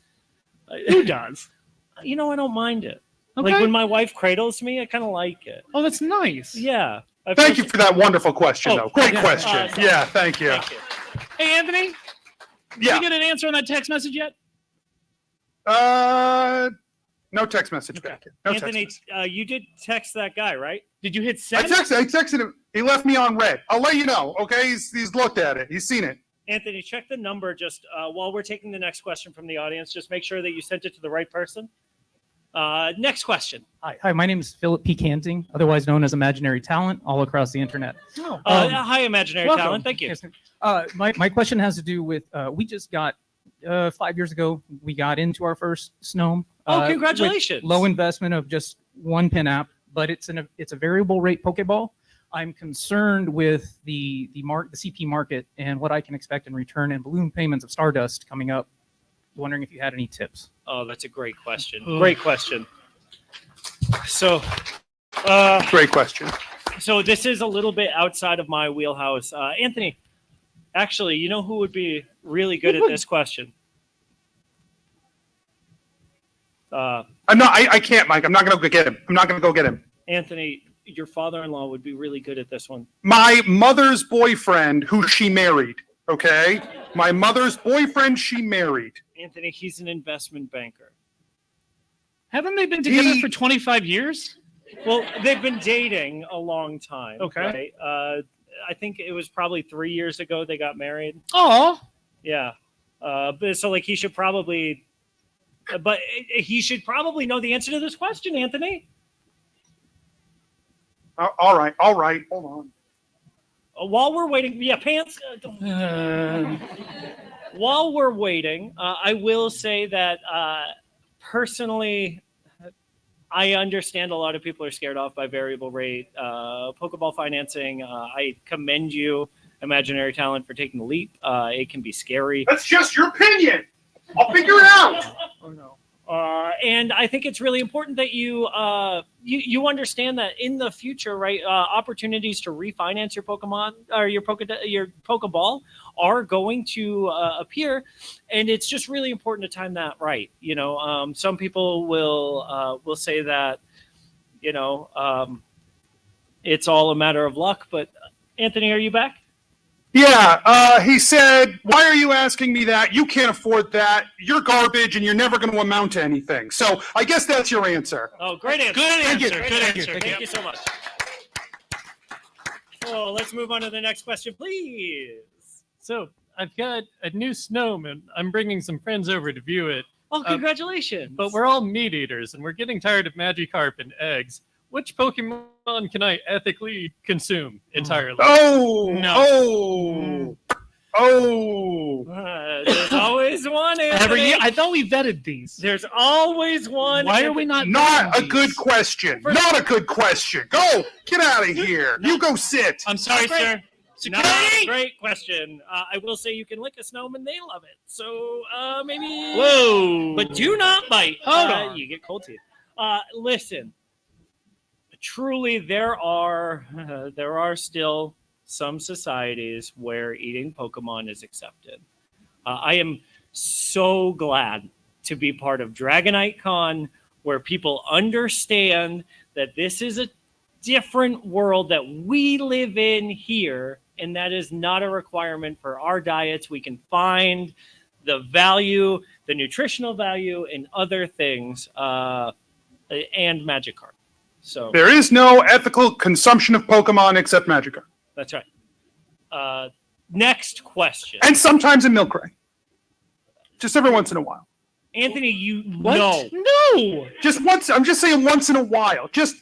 Who does? I don't mind it. Okay. Like when my wife cradles me, I kind of like it. Oh, that's nice. Yeah. Thank you for that wonderful question, though. Great question. Sorry. Thank you. Thank you. Hey, Anthony, did you get an answer on that text message yet? No text message back. No Anthony, text message. you did text that guy, right? Did you hit I send? texted him. He left me on red. I'll let you know. Okay, he's looked at it. He's seen it. Anthony, check the number just while we're taking the next question from the audience. Just make sure that you sent it to the right person. Next question. Hi, my name is Phillip Keating, otherwise known as Imaginary Talent, all across the internet. Hi, Imaginary welcome. Talent. Thank you. Yes. My question has to do with we just got 5 years ago. We got into our first Snome. Congratulations! With low investment of just one pin app, but it's a variable rate Pokeball. I'm concerned with the CP market and what I can expect in return and balloon payments of Stardust coming up. Wondering if you had any tips. Oh, that's a great question. Great question. So, Great question. So this is a little bit outside of my wheelhouse. Anthony, actually, you know who would be really good at this question? I I can't, Mike. I'm not going to go get him. I'm not going to go get him. Anthony, your father-in-law would be really good at this one. My mother's boyfriend, who she married, okay? My mother's boyfriend she married. Anthony, he's an investment banker. Haven't they been together for 25 years? Well, they've been dating a long time. Okay. Right? I think it was probably 3 years ago they got married. Oh. Yeah. But so like he should probably know the answer to this question, Anthony. All right. Hold on. While we're waiting, pants. While we're waiting, I will say that personally, I understand a lot of people are scared off by variable rate Pokeball financing. I commend you, Imaginary Talent, for taking the leap. It can be scary. That's just your opinion. I'll figure it out. Oh no. And I think it's really important that you understand that in the future, right? Opportunities to refinance your Pokemon or your Pokeball are going to appear, and it's just really important to time that right. Some people will say that, it's all a matter of luck. But Anthony, are you back? Yeah, he said, why are you asking me that? You can't afford that. You're garbage, and you're never going to amount to anything. So I guess that's your answer. Oh, great answer. Good answer. Good answer. Thank you so much. Oh, let's move on to the next question, please. So I've got a new Snome, and I'm bringing some friends over to view it. Oh, congratulations. But we're all meat eaters, and we're getting tired of Magikarp and eggs. Which Pokemon can I ethically consume entirely? Oh, No. There's always one, Anthony. Every year, I thought we vetted these. There's always one. Why are we not? Not a vetting good these? question. Not a good question. Go, get out of here. You go sit. I'm sorry, Great. sir. Not Security. a great question. I will say you can lick a Snowman and they love it. So maybe. Whoa. But do not bite. Hold on. You get cold teeth. Listen. Truly, there are still some societies where eating Pokemon is accepted. I am so glad to be part of DragoniteCon, where people understand that this is a different world that we live in here, and that is not a requirement for our diets. We can find the value, the nutritional value, in other things, and Magikarp. So There is no ethical consumption of Pokemon except Magikarp. that's right. Next question. And sometimes a Milkray. Just every once in a while. Anthony, you What? No. Just once. I'm just saying once in a while. Just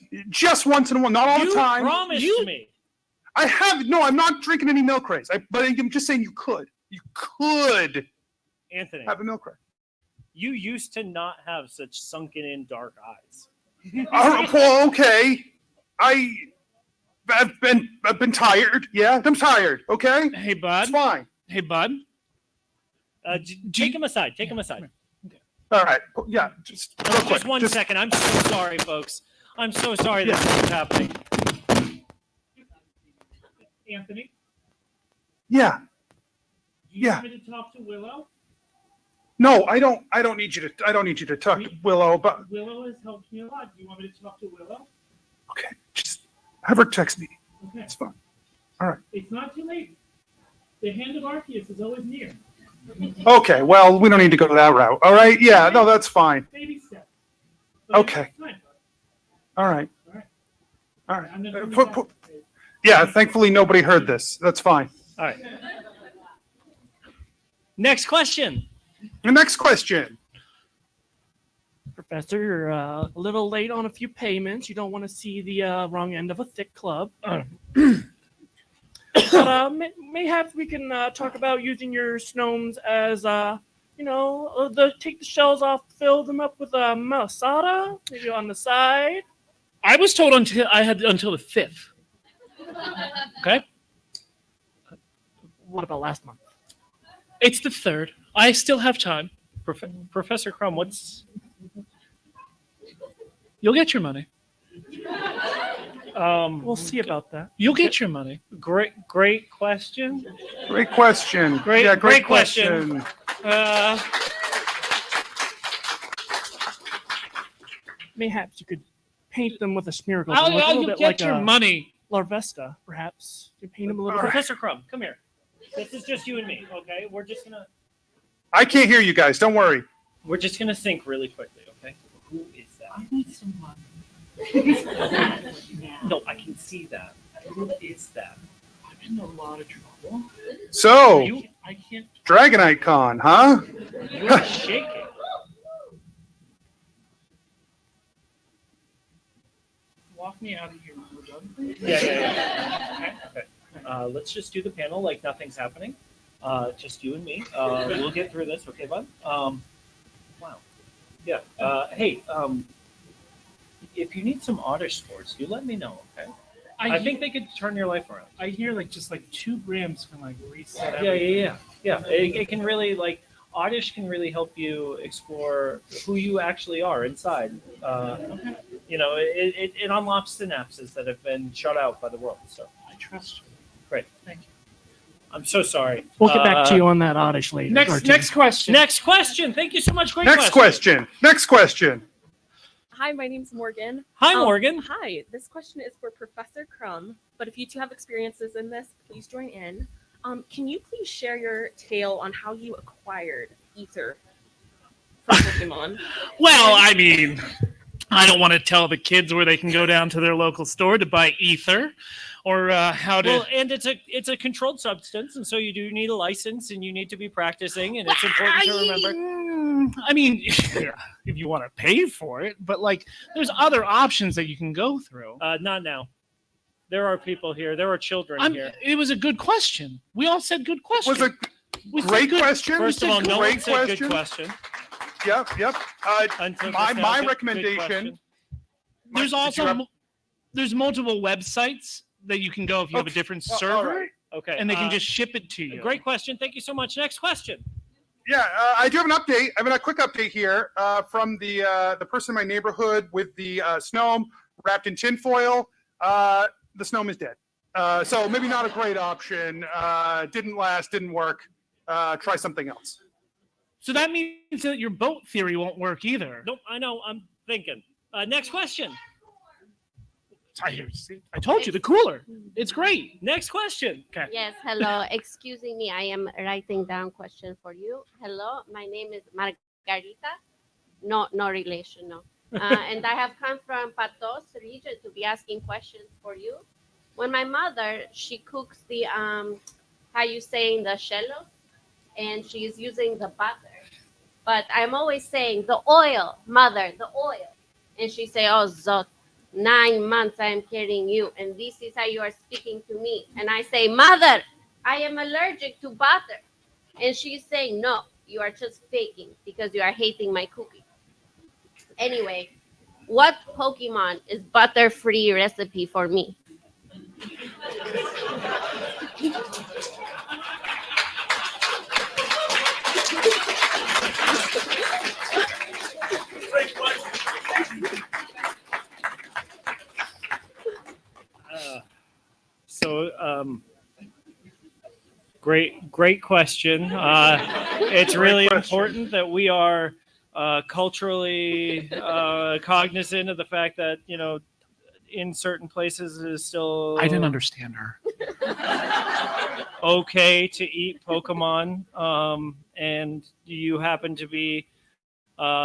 once in a while. Not all you the time. promised me. I have no. I'm not drinking any Milkrays. But I'm just saying you could. You could Anthony, have a Milkray. you used to not have such sunken in dark eyes. Well, okay. I've been tired. Yeah, I'm tired. Okay, Hey, bud. it's fine. Hey, bud. Take him aside. Take him aside. All right. Yeah, just real quick. Just one second. I'm so sorry, folks. I'm so sorry this is happening. Anthony, Yeah. do you Yeah. want me to talk to Willow? No, I don't need you to. I don't need you to talk, Willow. But Willow has helped me a lot. Do you want me to talk to Willow? okay, just have her text me. Okay. It's fine. All right. It's not too late. The hand of Arceus is always near. Okay. Well, we don't need to go to that route. All right. Yeah. No, that's fine. Baby step. Okay. All right. All right. Yeah. Thankfully, nobody heard this. That's fine. All right. Next question. The next question. Professor, you're a little late on a few payments. You don't want to see the wrong end of a thick club. But mayhaps we can talk about using your Snomes as, take the shells off, fill them up with malasada, maybe on the side. I was told I had until the 5th. Okay. What about last month? It's the 3rd. I still have time. Professor Crumb, what's... You'll get your money. We'll see about that. You'll get your money. Great question. Great question. Great question. mayhaps you could paint them with a smeargle. To look a I'll little you bit get like your a money. Larvesta, perhaps. You paint them a little bit. Professor Crumb, come here. This is just you and me, okay? We're just gonna I can't hear you guys. Don't worry. think really quickly, okay? Who is that? I need some money. No, I can see that. Who is that? I'm in a lot of trouble. So, I can't. DragoniteCon, huh? You're shaking. Walk me out of here when we're done, please. Yeah. Okay. Let's just do the panel like nothing's happening. Just you and me. We'll get through this, okay, bud? Wow. Yeah. Hey, if you need some otter sports, you let me know, okay? I think they could turn your life around. I hear just 2 grams can reset Yeah. It can really Oddish can really help you explore who you actually are inside. It unlocks synapses that have been shut out by the world. So I trust you. Great. Thank you. I'm so sorry. We'll get back to you on that oddish later. Next question. Next question. Thank you so much. Great Next question. Hi, my name's Morgan. Hi, Morgan. Hi, this question is for Professor Crumb, but if you two have experiences in this, please join in. Can you please share your tale on how you acquired Ether from Pokemon? Well, I mean, I don't want to tell the kids where they can go down to their local store to buy Ether, or how to. Well, and it's a controlled substance, and so you do need a license, and you need to be practicing, and it's important to remember. I mean, if you want to pay for it, but there's other options that you can go through. Not now. There are people here. There are children here. It was a good question. We all said good question. Was a great question. First of all, no one said good question. Yep. My recommendation. There's also there's multiple websites that you can go if you have a different server. Right. Okay. And they can just ship it to you. Great question. Thank you so much. Next question. Yeah, I do have an update. I have a quick update here from the person in my neighborhood with the Snome wrapped in tinfoil. The Snome is dead. So maybe not a great option. Didn't last, didn't work. Try something else. So that means that your boat theory won't work either. Nope, I know. I'm thinking. Next question. I told you, the cooler. It's great. Next question. Okay. Yes, hello. Excusing me, I am writing down question for you. Hello, my name is Margarita. No relation, no. And I have come from Patos region to be asking questions for you. When my mother, she cooks the, how you saying, the shello, and she is using the butter. But I'm always saying, the oil, mother, the oil. And she say, oh, Zot, 9 months I am carrying you, and this is how you are speaking to me. And I say, mother, I am allergic to butter. And she's saying, no, you are just faking because you are hating my cookie. Anyway, what Pokemon is butter-free recipe for me? Great question. It's really important that we are culturally cognizant of the fact that, in certain places it is still. I didn't understand her. Okay to eat Pokemon, and you happen to be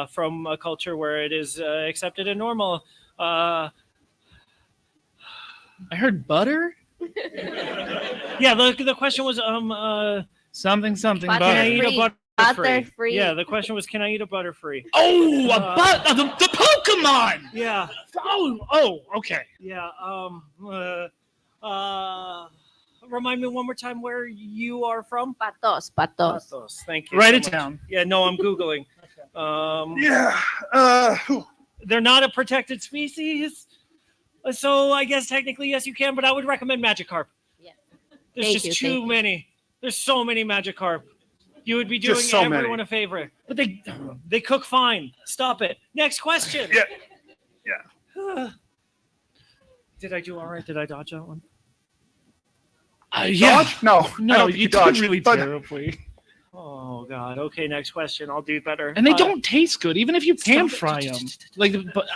from a culture where it is accepted and normal. I heard butter. Yeah, the question was something Butter butter. Can I eat a butter-free? Butter-free. Yeah, the question was, can I eat a butterfree? Oh, the Pokemon. Yeah. Oh, okay. Yeah. Remind me one more time where you are from. Patos. Thank you. Write so it much. down. Yeah. No, I'm googling. They're not a protected species, so I guess technically yes, you can. But I would recommend Magikarp. Yeah. There's just too many. There's so many Magikarp. You would be doing Just so everyone many. a favor. But they cook fine. Stop it. Next question. Yeah. Did I do all right? Did I dodge that one? Yeah. Dodge? No. I No, don't think you dodged, did really but terribly. Oh God. Okay, next question. I'll do better. And they don't taste good, even if you pan stop it. fry them. Like, but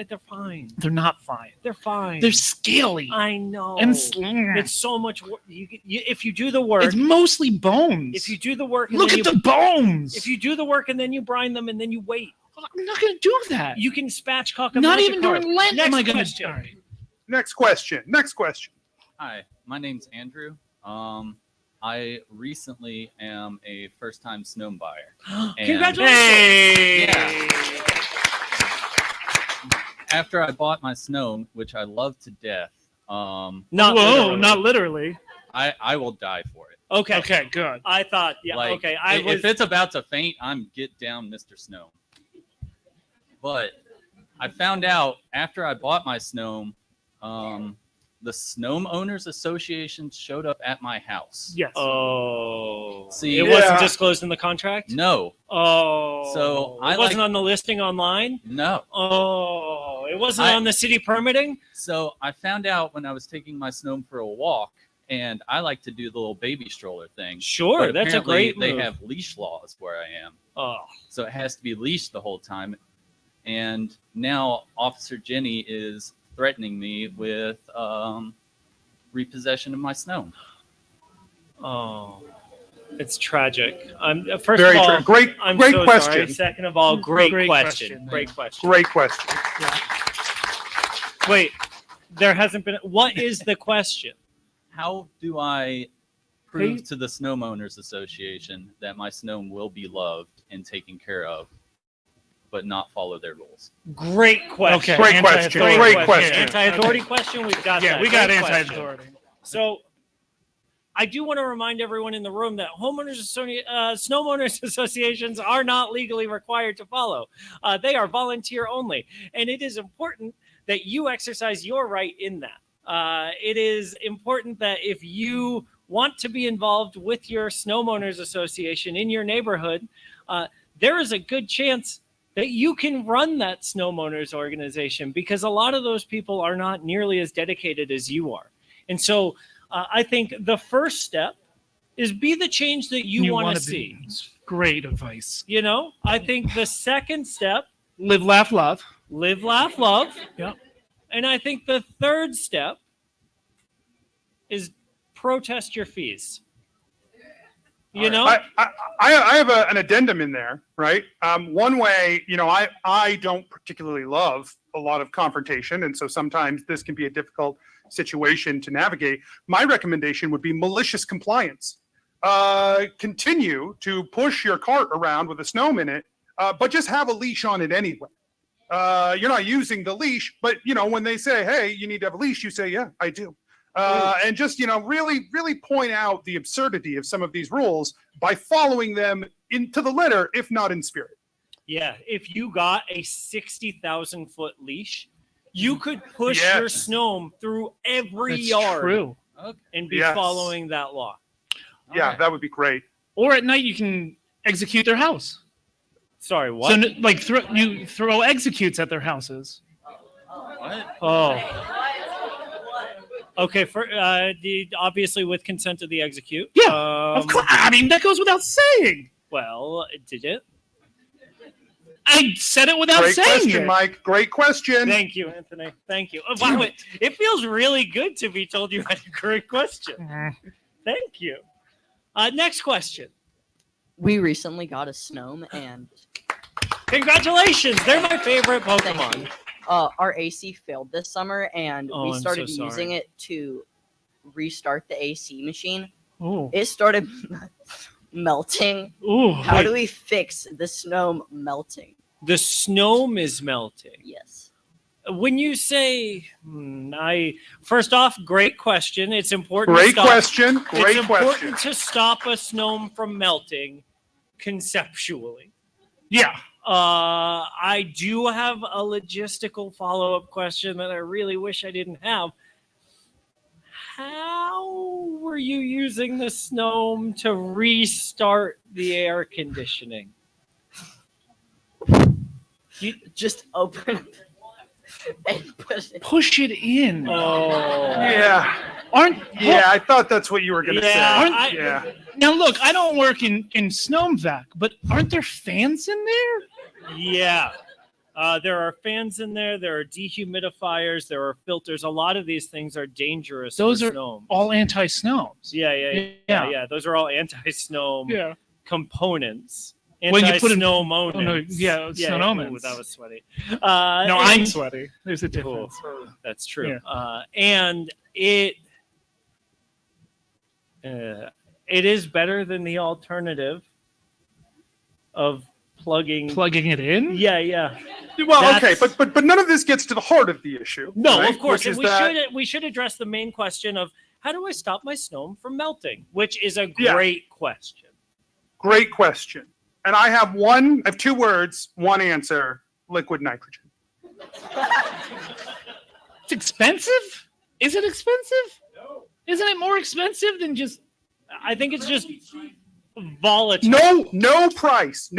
They're fine. they're not fine. They're fine. They're scaly. I know. And it's so much work. If you do the work, it's mostly bones. if you do the work, and Look then at the bones. If you do the work and then you brine them and then you wait, I'm not going to do that. you can spatchcock a Not Magikarp. even during Lent Next am I going to. question. All right. Next question. Next question. Hi, my name's Andrew. I recently am a first-time Snowm buyer. And- Congratulations! Hey! Yeah. After I bought my Snowm, which I love to death, Not not literally. I will die for it. Okay. Okay, good. I thought, yeah, Like, okay. If it's about to faint, I'm get down, Mr. Snowm. But I found out after I bought my Snowm, the Snowm Owners Association showed up at my house. Yes. Oh. See, it wasn't disclosed in the contract? No. Oh. So it wasn't on the listing online? No. Oh. It wasn't on the city permitting? So I found out when I was taking my Snowm for a walk, and I like to do the little baby stroller thing. Sure, But that's a apparently great They move. have leash laws where I am. Oh. So it has to be leashed the whole time. And now Officer Jenny is threatening me with repossession of my Snowm. Oh. It's tragic. First Very of all, true. Great I'm great so question. sorry. Second of all, great Great question. question. Great question. Great question. Wait, there hasn't been. What is the question? How do I prove to the Snowm Owners Association that my Snowm will be loved and taken care of, but not follow their rules? Great question. Okay. Great question. Great question. Anti-authority question. We've got Yeah, that. we got Great question. anti-authority. So, I do want to remind everyone in the room that Snowm Owners Associations are not legally required to follow. They are volunteer only, and it is important that you exercise your right in that. It is important that if you want to be involved with your Snowm Owners Association in your neighborhood, there is a good chance that you can run that Snowm Owners organization, because a lot of those people are not nearly as dedicated as you are. And so I think the first step is be the change that you want wanna to be. see. Great advice. You know, I think the second step, Live, laugh, love. live, laugh, love. Yep. And I think the third step is protest your fees. You know? I have an addendum in there, right? One way, I don't particularly love a lot of confrontation, and so sometimes this can be a difficult situation to navigate. My recommendation would be malicious compliance. Continue to push your cart around with a Snowm in it, but just have a leash on it anyway. You're not using the leash, but when they say, "Hey, you need to have a leash," you say, "Yeah, I do." And just really, really point out the absurdity of some of these rules by following them into the letter, if not in spirit. Yeah, if you got a 60,000 foot leash, you could push Yes. your Snowm through every That's yard true. and be Yes. following that law. Yeah, that would be great. Or at night you can execute their house. Sorry, what? So you throw executes at their houses. What? Oh. Okay, for obviously with consent of the execute. Yeah, of course. I mean, that goes without saying. Well, did it? I said it without Great saying question, it. Mike. Great question. Thank you, Anthony. Thank you. Oh, wow, it feels really good to be told you had a great question. Thank you. Next question. We recently got a Snowm, and Congratulations! They're my favorite Thank Pokemon. you. Our AC failed this summer, and Oh, we I'm so started sorry. using it to restart the AC machine. Ooh. It started melting. Ooh. How do we fix the Snowm melting? The Snowm is melting. Yes. When you say, first off, great question. It's important. Great to stop, question. Great it's important question. to stop a Snowm from melting conceptually. Yeah. I do have a logistical follow-up question that I really wish I didn't have. How were you using the Snowm to restart the air conditioning? You just open. Push it in. Yeah. Yeah, I thought that's what you were going to say. Yeah. Now look, I don't work in Snomevac, but aren't there fans in there? Yeah. There are fans in there. There are dehumidifiers. There are filters. A lot of these things are dangerous. Those for are snow. all anti-snows. Yeah. Those are all anti-snow components. When you put in Anti-snowmonans. Oh, no, snownomans. Ooh, that was sweaty. No, I'm sweaty. There's a difference. That's true. Yeah. And it is better than the alternative of plugging it in. Yeah. Well, okay, but none of this gets to the heart of the issue. No, right? of course. Which And is we should address the main question of how do I stop my snow from melting, which is a great question. Great question. And I have two words, one answer: liquid nitrogen. It's expensive? Is it expensive? No. Isn't it more expensive than just? I think it's just volatile. No price.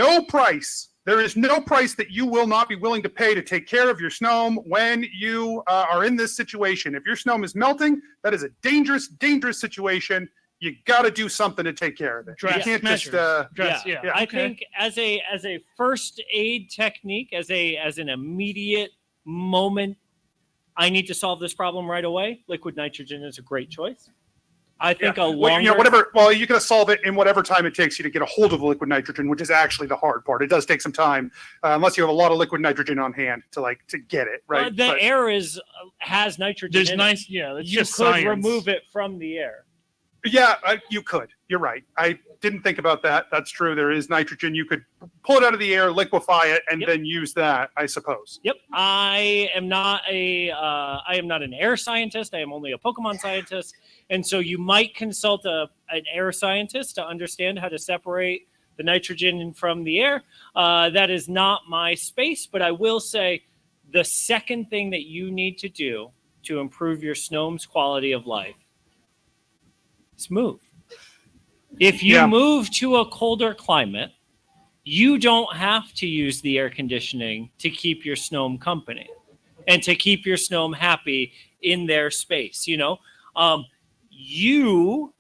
There is no price that you will not be willing to pay to take care of your snowm when you are in this situation. If your snowm is melting, that is a dangerous situation. You got to do something to take care of it. You can't just I think as a first aid technique, as an immediate moment, I need to solve this problem right away. Liquid nitrogen is a great choice. I think whatever. Well, you can solve it in whatever time it takes you to get a hold of the liquid nitrogen, which is actually the hard part. It does take some time, unless you have a lot of liquid nitrogen on hand to get it right. The air has nitrogen. There's in nice. it. Yeah, that's You just could science. remove it from the air. Yeah, you could. You're right. I didn't think about that. That's true. There is nitrogen. You could pull it out of the air, liquefy it, and then use that, I suppose. Yep. I am not an air scientist. I am only a Pokemon scientist. And so you might consult an air scientist to understand how to separate the nitrogen from the air. That is not my space, but I will say the second thing that you need to do to improve your Snome's quality of life is move. If you move to a colder climate, you don't have to use the air conditioning to keep your Snome company and to keep your Snome happy in their space. You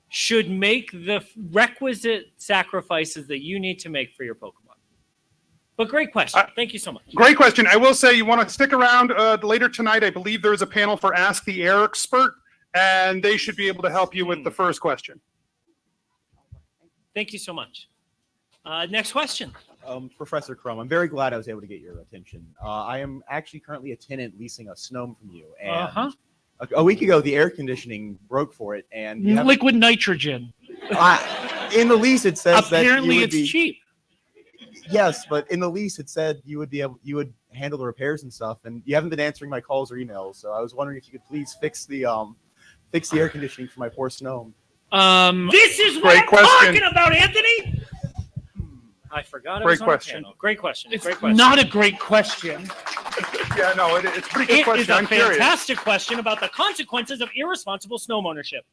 should make the requisite sacrifices that you need to make for your Pokemon. But great question. Thank you so much. Great question. I will say you want to stick around later tonight. I believe there is a panel for Ask the Air Expert, and they should be able to help you with the first question. Thank you so much. Next question. Professor Crumb, I'm very glad I was able to get your attention. I am actually currently a tenant leasing a Snome from you. And a week ago, the air conditioning broke for it. And liquid nitrogen. In the lease, it says apparently that it's cheap. Yes, but in the lease, it said you would handle the repairs and stuff. And you haven't been answering my calls or emails. So I was wondering if you could please fix the air conditioning for my poor Snome. This is what I'm talking about, Anthony. I forgot. Great question. Great question. It's great question. not a great question. Yeah, no, it's a pretty good question. It is a I'm curious. fantastic question about the consequences of irresponsible Snome ownership.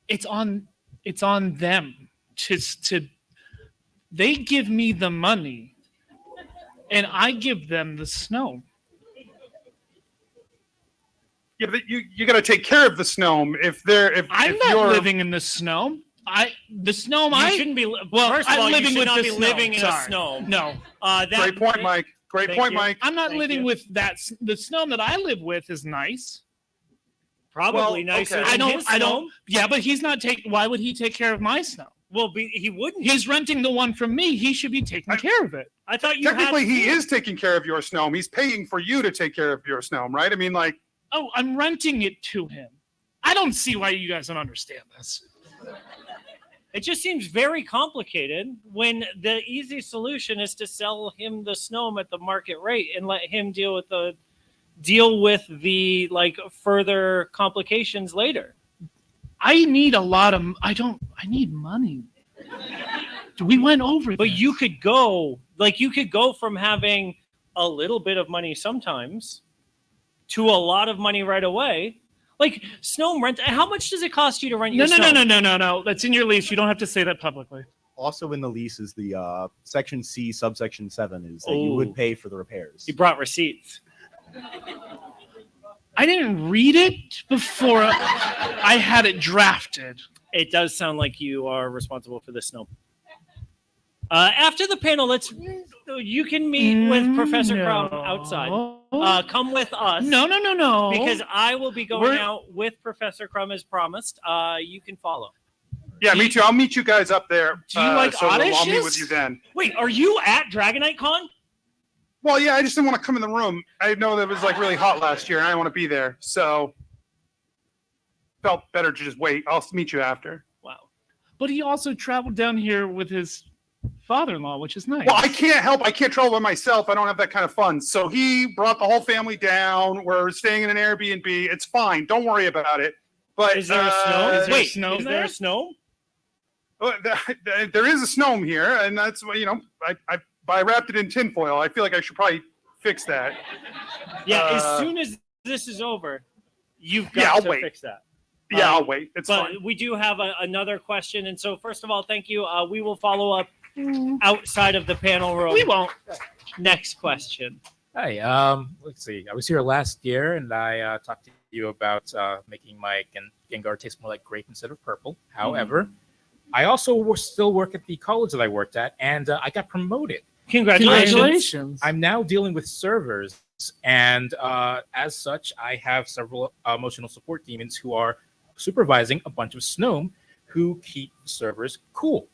It's on them to. They give me the money, and I give them the snow. Yeah, but you got to take care of the Snome. I'm not living in the snow. You shouldn't be. First of all, you should not be living in a snow. No. Great point, Mike. Great point, Mike. I'm not living with that. The snow that I live with is nice. Probably nicer. Than his I don't. snow. Yeah, but he's not taking. Why would he take care of my snow? Well, he wouldn't. He's renting the one from me. He should be taking care of it. I thought you technically he is taking care of your Snome. He's paying for you to take care of your Snome, right? I mean, like. Oh, I'm renting it to him. I don't see why you guys don't understand this. It just seems very complicated when the easy solution is to sell him the Snome at the market rate and let him deal with the further complications later. I need I need money. We went over But you could go from having a little bit of money sometimes to a lot of money right away. Like Snome rent, how much does it cost you to rent your Snome? No. That's in your lease. You don't have to say that publicly. also in the lease is the section C, subsection 7 is that you Ooh. would pay for the repairs. He brought receipts. I didn't read it before I had it drafted. It does sound like you are responsible for the snow. After the panel, you can meet with Professor Crumb outside. Come with us. No. Because I will be going out with Professor Crumb as promised. You can follow. Yeah, me too. I'll meet you guys up there. Do you like so I'll meet Odysseus? with you then. Wait, are you at DragoniteCon? Well, yeah, I just didn't want to come in the room. I know that it was like really hot last year, and I didn't want to be there. So felt better to just wait. I'll meet you after. Wow. But he also traveled down here with his father-in-law, which is nice. Well, I can't help. I can't travel by myself. I don't have that kind of fun. So he brought the whole family down. We're staying in an Airbnb. It's fine. Don't worry about it. But is there a snow? Is there a snow? Well, there is a snowm here, and that's what I wrapped it in tinfoil. I feel like I should probably fix that. Yeah, as soon as this is over, you've got I'll to wait. fix that. Yeah, I'll wait. It's but fine. We do have another question, and so first of all, thank you. We will follow up outside of the panel room. We won't. Next question. Hi. Let's see. I was here last year, and I talked to you about making my Gengar taste more like grape instead of purple. However, I also still work at the college that I worked at, and I got promoted. Congratulations. I'm now dealing with servers, and as such, I have several emotional support demons who are supervising a bunch of Snome who keep servers cool.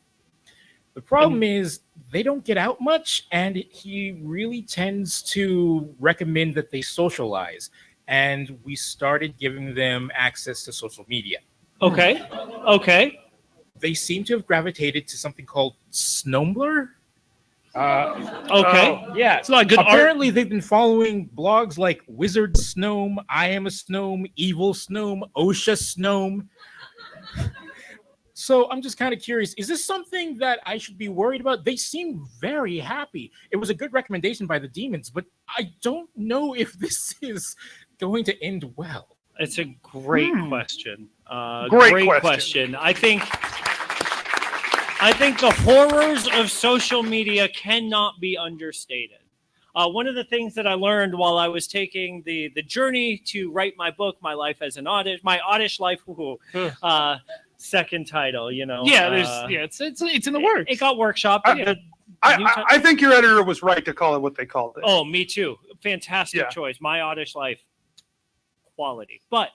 The problem is they don't get out much, and he really tends to recommend that they socialize, and we started giving them access to social media. Okay. They seem to have gravitated to something called Snombler. Yeah. It's not good Apparently, they've been following blogs like Wizard Snome, I Am a Snome, Evil Snome, OSHA Snome. So I'm just kind of curious, is this something that I should be worried about? They seem very happy. It was a good recommendation by the demons, but I don't know if this is going to end well. It's a great question. Great question. I think the horrors of social media cannot be understated. One of the things that I learned while I was taking the journey to write my book, My Life as an Oddish, My Oddish Life, second title, Yeah, it's in the works. It got workshopped. I think your editor was right to call it what they called it. Oh, me too. Fantastic choice. My Oddish Life. Quality. But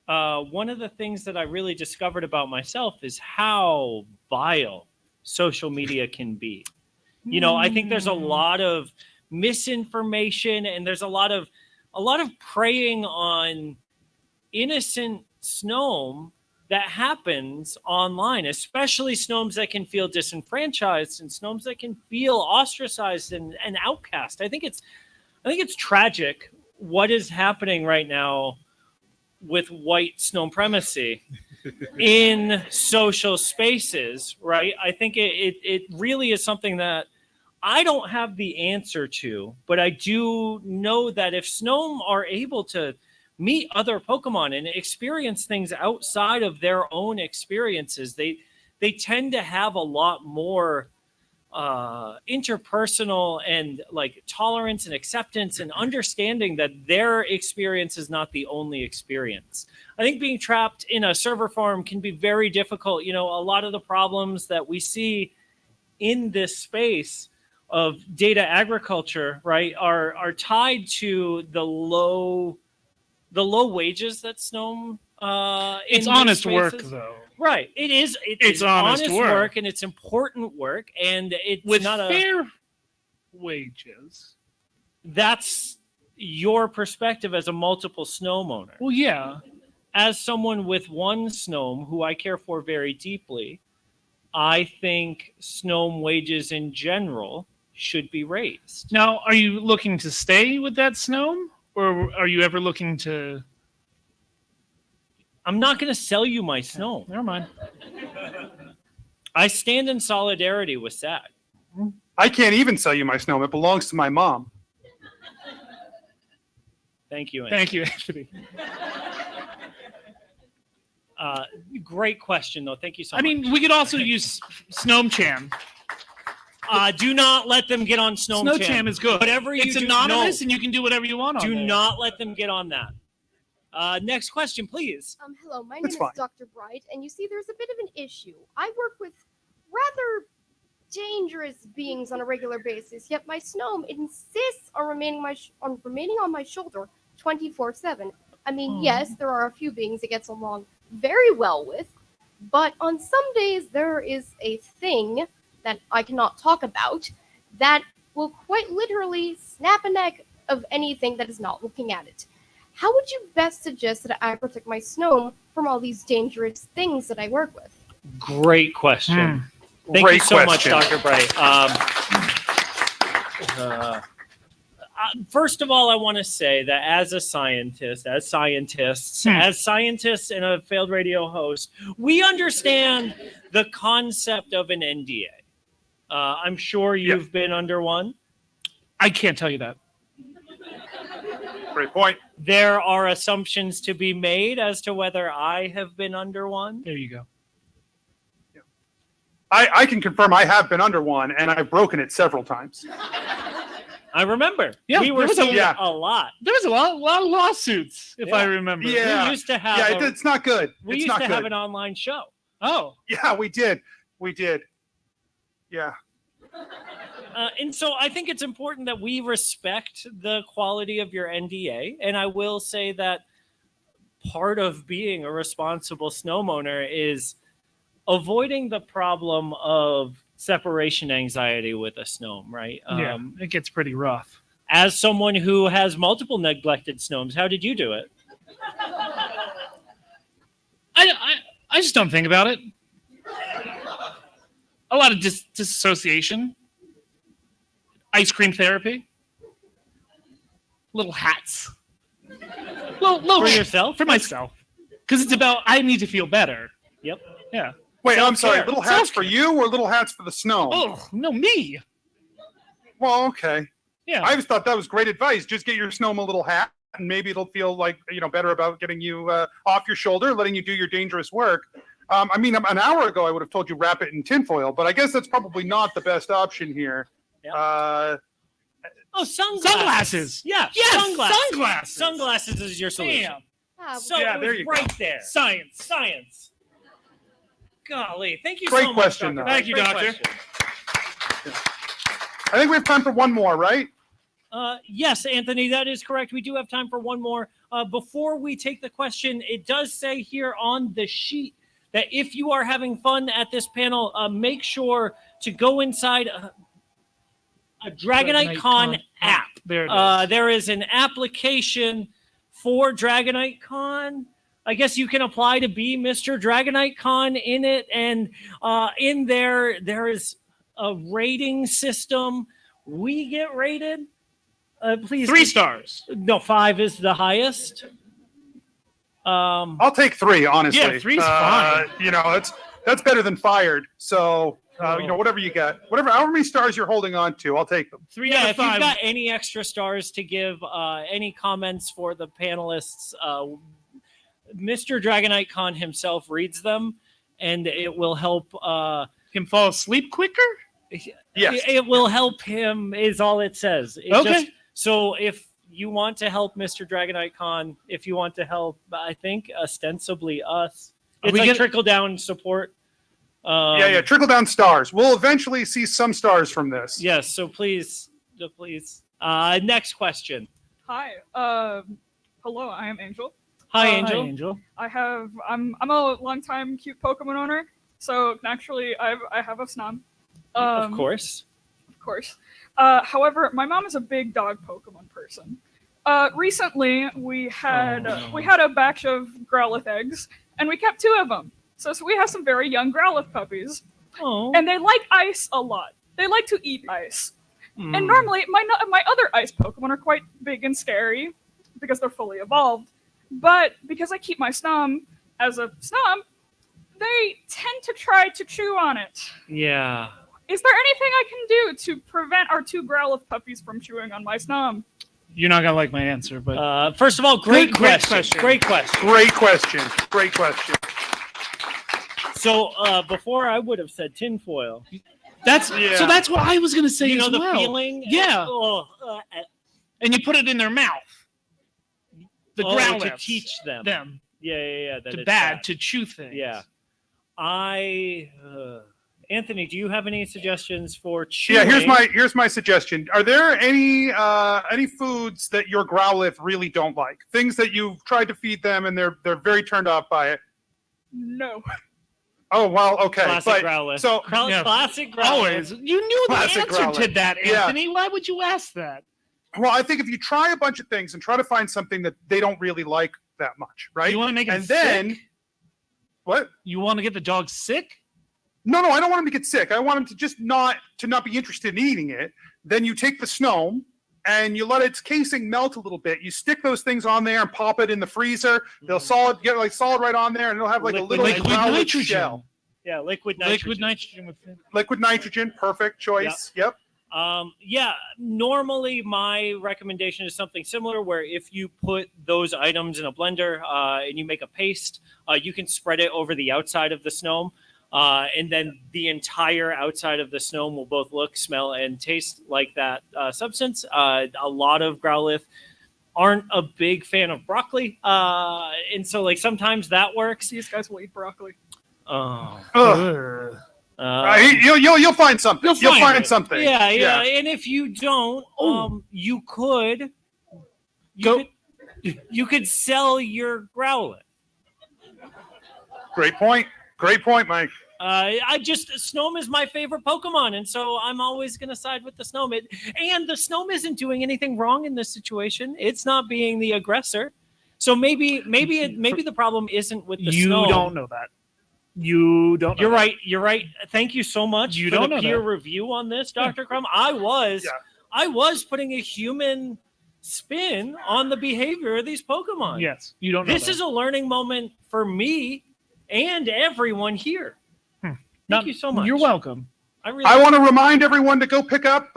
one of the things that I really discovered about myself is how vile social media can be. I think there's a lot of misinformation, and there's a lot of preying on innocent Snome that happens online, especially Snomes that can feel disenfranchised and Snomes that can feel ostracized and outcast. I think it's tragic what is happening right now with white Snome primacy in social spaces, right? I think it really is something that I don't have the answer to, but I do know that if Snome are able to meet other Pokemon and experience things outside of their own experiences, they tend to have a lot more interpersonal and like tolerance and acceptance and understanding that their experience is not the only experience. I think being trapped in a server farm can be very difficult. A lot of the problems that we see in this space of data agriculture, right, are tied to the low wages that Snome it's honest work, though. Right. It is. It's honest work, and it's important work, and it's with not fair wages. That's your perspective as a multiple Snome owner. Well, yeah. As someone with one Snome who I care for very deeply, I think Snome wages in general should be raised. Now, are you looking to stay with that Snome, or are you ever looking to? I'm not going to sell you my Snome. Never mind. I stand in solidarity with Sad. I can't even sell you my Snome. It belongs to my mom. Thank you, Anthony. Thank you, Anthony. Great question, though. Thank you so I much. mean, we could also use Snowchan. Do not let them get on Snowchan. Snowchan is good. Whatever you it's do, anonymous, no. and you can do whatever you want on Do there. not let them get on that. Next question, please. Hello, my name That's is fine. Dr. Bright, and you see, there's a bit of an issue. I work with rather dangerous beings on a regular basis, yet my Snome insists on remaining on my shoulder 24/7. I mean, yes, there are a few beings it gets along very well with, but on some days there is a thing that I cannot talk about that will quite literally snap a neck of anything that is not looking at it. How would you best suggest that I protect my Snome from all these dangerous things that I work with? Great question. Thank Great you so question. much, Dr. Bright. First of all, I want to say that as a scientist, as scientists and a failed radio host, we understand the concept of an NDA. I'm sure you've been under one. I can't tell you that. Great point. There are assumptions to be made as to whether I have been under one. There you go. I can confirm I have been under one, and I've broken it several times. I remember. Yeah, we were there was seeing a- a lot. There was a lot of lawsuits, if I remember. Yeah. We used to have. Yeah, it's not good. We It's used not to have good. an online show. Oh. Yeah, we did. We did. Yeah. And so I think it's important that we respect the quality of your NDA. And I will say that part of being a responsible Snome owner is avoiding the problem of separation anxiety with a Snome, right? Yeah, it gets pretty rough. As someone who has multiple neglected Snomes, how did you do it? I just don't think about it. A lot of disassociation. Ice cream therapy. Little hats. Little For yourself? For myself. Because it's about, I need to feel better. Yep. Yeah. Wait, I'm sorry. Self-care. Little hats for you or little hats for the snow? Oh, no, me. Well, okay. Yeah. I just thought that was great advice. Just get your Snome a little hat, and maybe it'll feel like, better about getting you off your shoulder, letting you do your dangerous work. I mean, an hour ago, I would have told you wrap it in tinfoil, but I guess that's probably not the best option here. Oh, sunglasses. Yeah, Yes, sunglasses. Sunglasses is your solution. Damn. So Yeah, it there was you go. right there. Science. Golly, thank you Great so question, much, though. Dr. Thank you, Great Doctor. question. I think we have time for one more, right? Yes, Anthony, that is correct. We do have time for one more. Before we take the question, it does say here on the sheet that if you are having fun at this panel, make sure to go inside a DragoniteCon app. There it is. There is an application for DragoniteCon. I guess you can apply to be Mr. DragoniteCon in it, and in there is a rating system. We get rated. Please, 3 stars. No, 5 is the highest. I'll take 3, honestly. Yeah, 3's fine. That's better than fired. So, whatever you got, however many stars you're holding on to, I'll take them. 3 Yeah, out of if 5. you've got any extra stars to give, any comments for the panelists, Mr. DragoniteCon himself reads them, and it will help him fall asleep quicker. Yes. It will help him, is all it says. Okay. So if you want to help Mr. DragoniteCon, if you want to help, I think ostensibly us, Are it's we like gonna- trickle down support. Trickle down stars. We'll eventually see some stars from this. Yes. So please. Next question. Hi. Hello. I am Angel. Hi, Angel. I'm a longtime cute Pokemon owner, so naturally I have a Snom. Of course. Of course. However, my mom is a big dog Pokemon person. Recently we had a batch of Growlithe eggs, and we kept 2 of them. So we have some very young Growlithe puppies. Oh. And they like ice a lot. They like to eat ice. And normally my other ice Pokemon are quite big and scary because they're fully evolved. But because I keep my Snom as a Snom, they tend to try to chew on it. Yeah. Is there anything I can do to prevent our 2 Growlithe puppies from chewing on my Snom? You're not gonna like my answer, but First of all, great question. question. Great question. Great question. Great question. So before I would have said tinfoil. That's so. That's what I was gonna say. You know as the well. feeling. Yeah. Oh, and you put it in their mouth. The to growlers. teach them. Yeah. That To it's bad to chew things. Yeah. Anthony, do you have any suggestions for chewing? Yeah, here's my suggestion. Are there any foods that your growlith really don't like? Things that you've tried to feed them and they're very turned off by it? No. Oh well, okay. Classic growlith. So classic growlith. Always. You knew the Classic answer to growlith. that, Yeah. Anthony. Why would you ask that? Well, I think if you try a bunch of things and try to find something that they don't really like that much, right? You want to make and it then sick? What? You want to get the dog sick? No, I don't want him to get sick. I want him to just not be interested in eating it. Then you take the Snome and you let its casing melt a little bit. You stick those things on there and pop it in the freezer. They'll get solid right on there, and it'll have like a little nitrogen. shell. Yeah, liquid nitrogen. Liquid nitrogen, perfect choice. Yep. Normally my recommendation is something similar, where if you put those items in a blender and you make a paste, you can spread it over the outside of the Snome. And then the entire outside of the Snome will both look, smell, and taste like that substance. A lot of growlith aren't a big fan of broccoli, and so like sometimes that works. These guys will eat broccoli. Oh. You'll find something. You'll find something. Yeah. And if you don't, you could sell your growlith. Great point, Mike. Snome is my favorite Pokemon, and so I'm always going to side with the Snome. And the Snome isn't doing anything wrong in this situation. It's not being the aggressor. So maybe the problem isn't with the Snome. You don't know that. You don't know You're that. right. You're right. Thank you so much You for don't the know peer that. review on this, Dr. Crumb. I was putting a human spin on the behavior of these Pokemon. Yes, you don't know This that. is a learning moment for me and everyone here. Thank you so much. You're welcome. I want to remind everyone to go pick up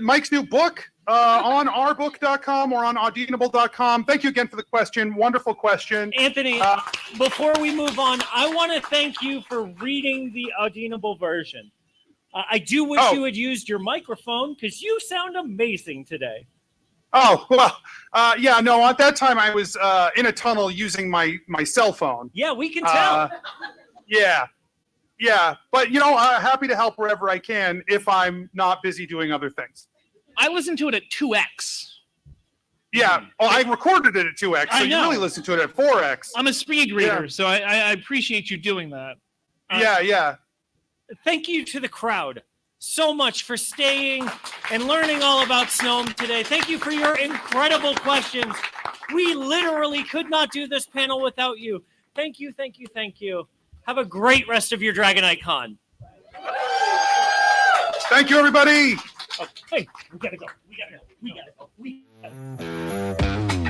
Mike's new book on ourbook.com or on audible.com. Thank you again for the question. Wonderful question. Anthony, before we move on, I want to thank you for reading the audible version. I do wish you had used your microphone because you sound amazing today. Oh, well, no, at that time I was in a tunnel using my cell phone. Yeah, we can tell. Yeah, but happy to help wherever I can if I'm not busy doing other things. I listened to it at 2x. Yeah, I recorded it at 2x, so you really listened to it at 4x. I'm a speed reader, Yeah. so I appreciate you doing that. Yeah. Thank you to the crowd so much for staying and learning all about Snome today. Thank you for your incredible questions. We literally could not do this panel without you. Thank you. Have a great rest of your DragoniteCon. Thank you, everybody. Oh, hey, we gotta go. We gotta go.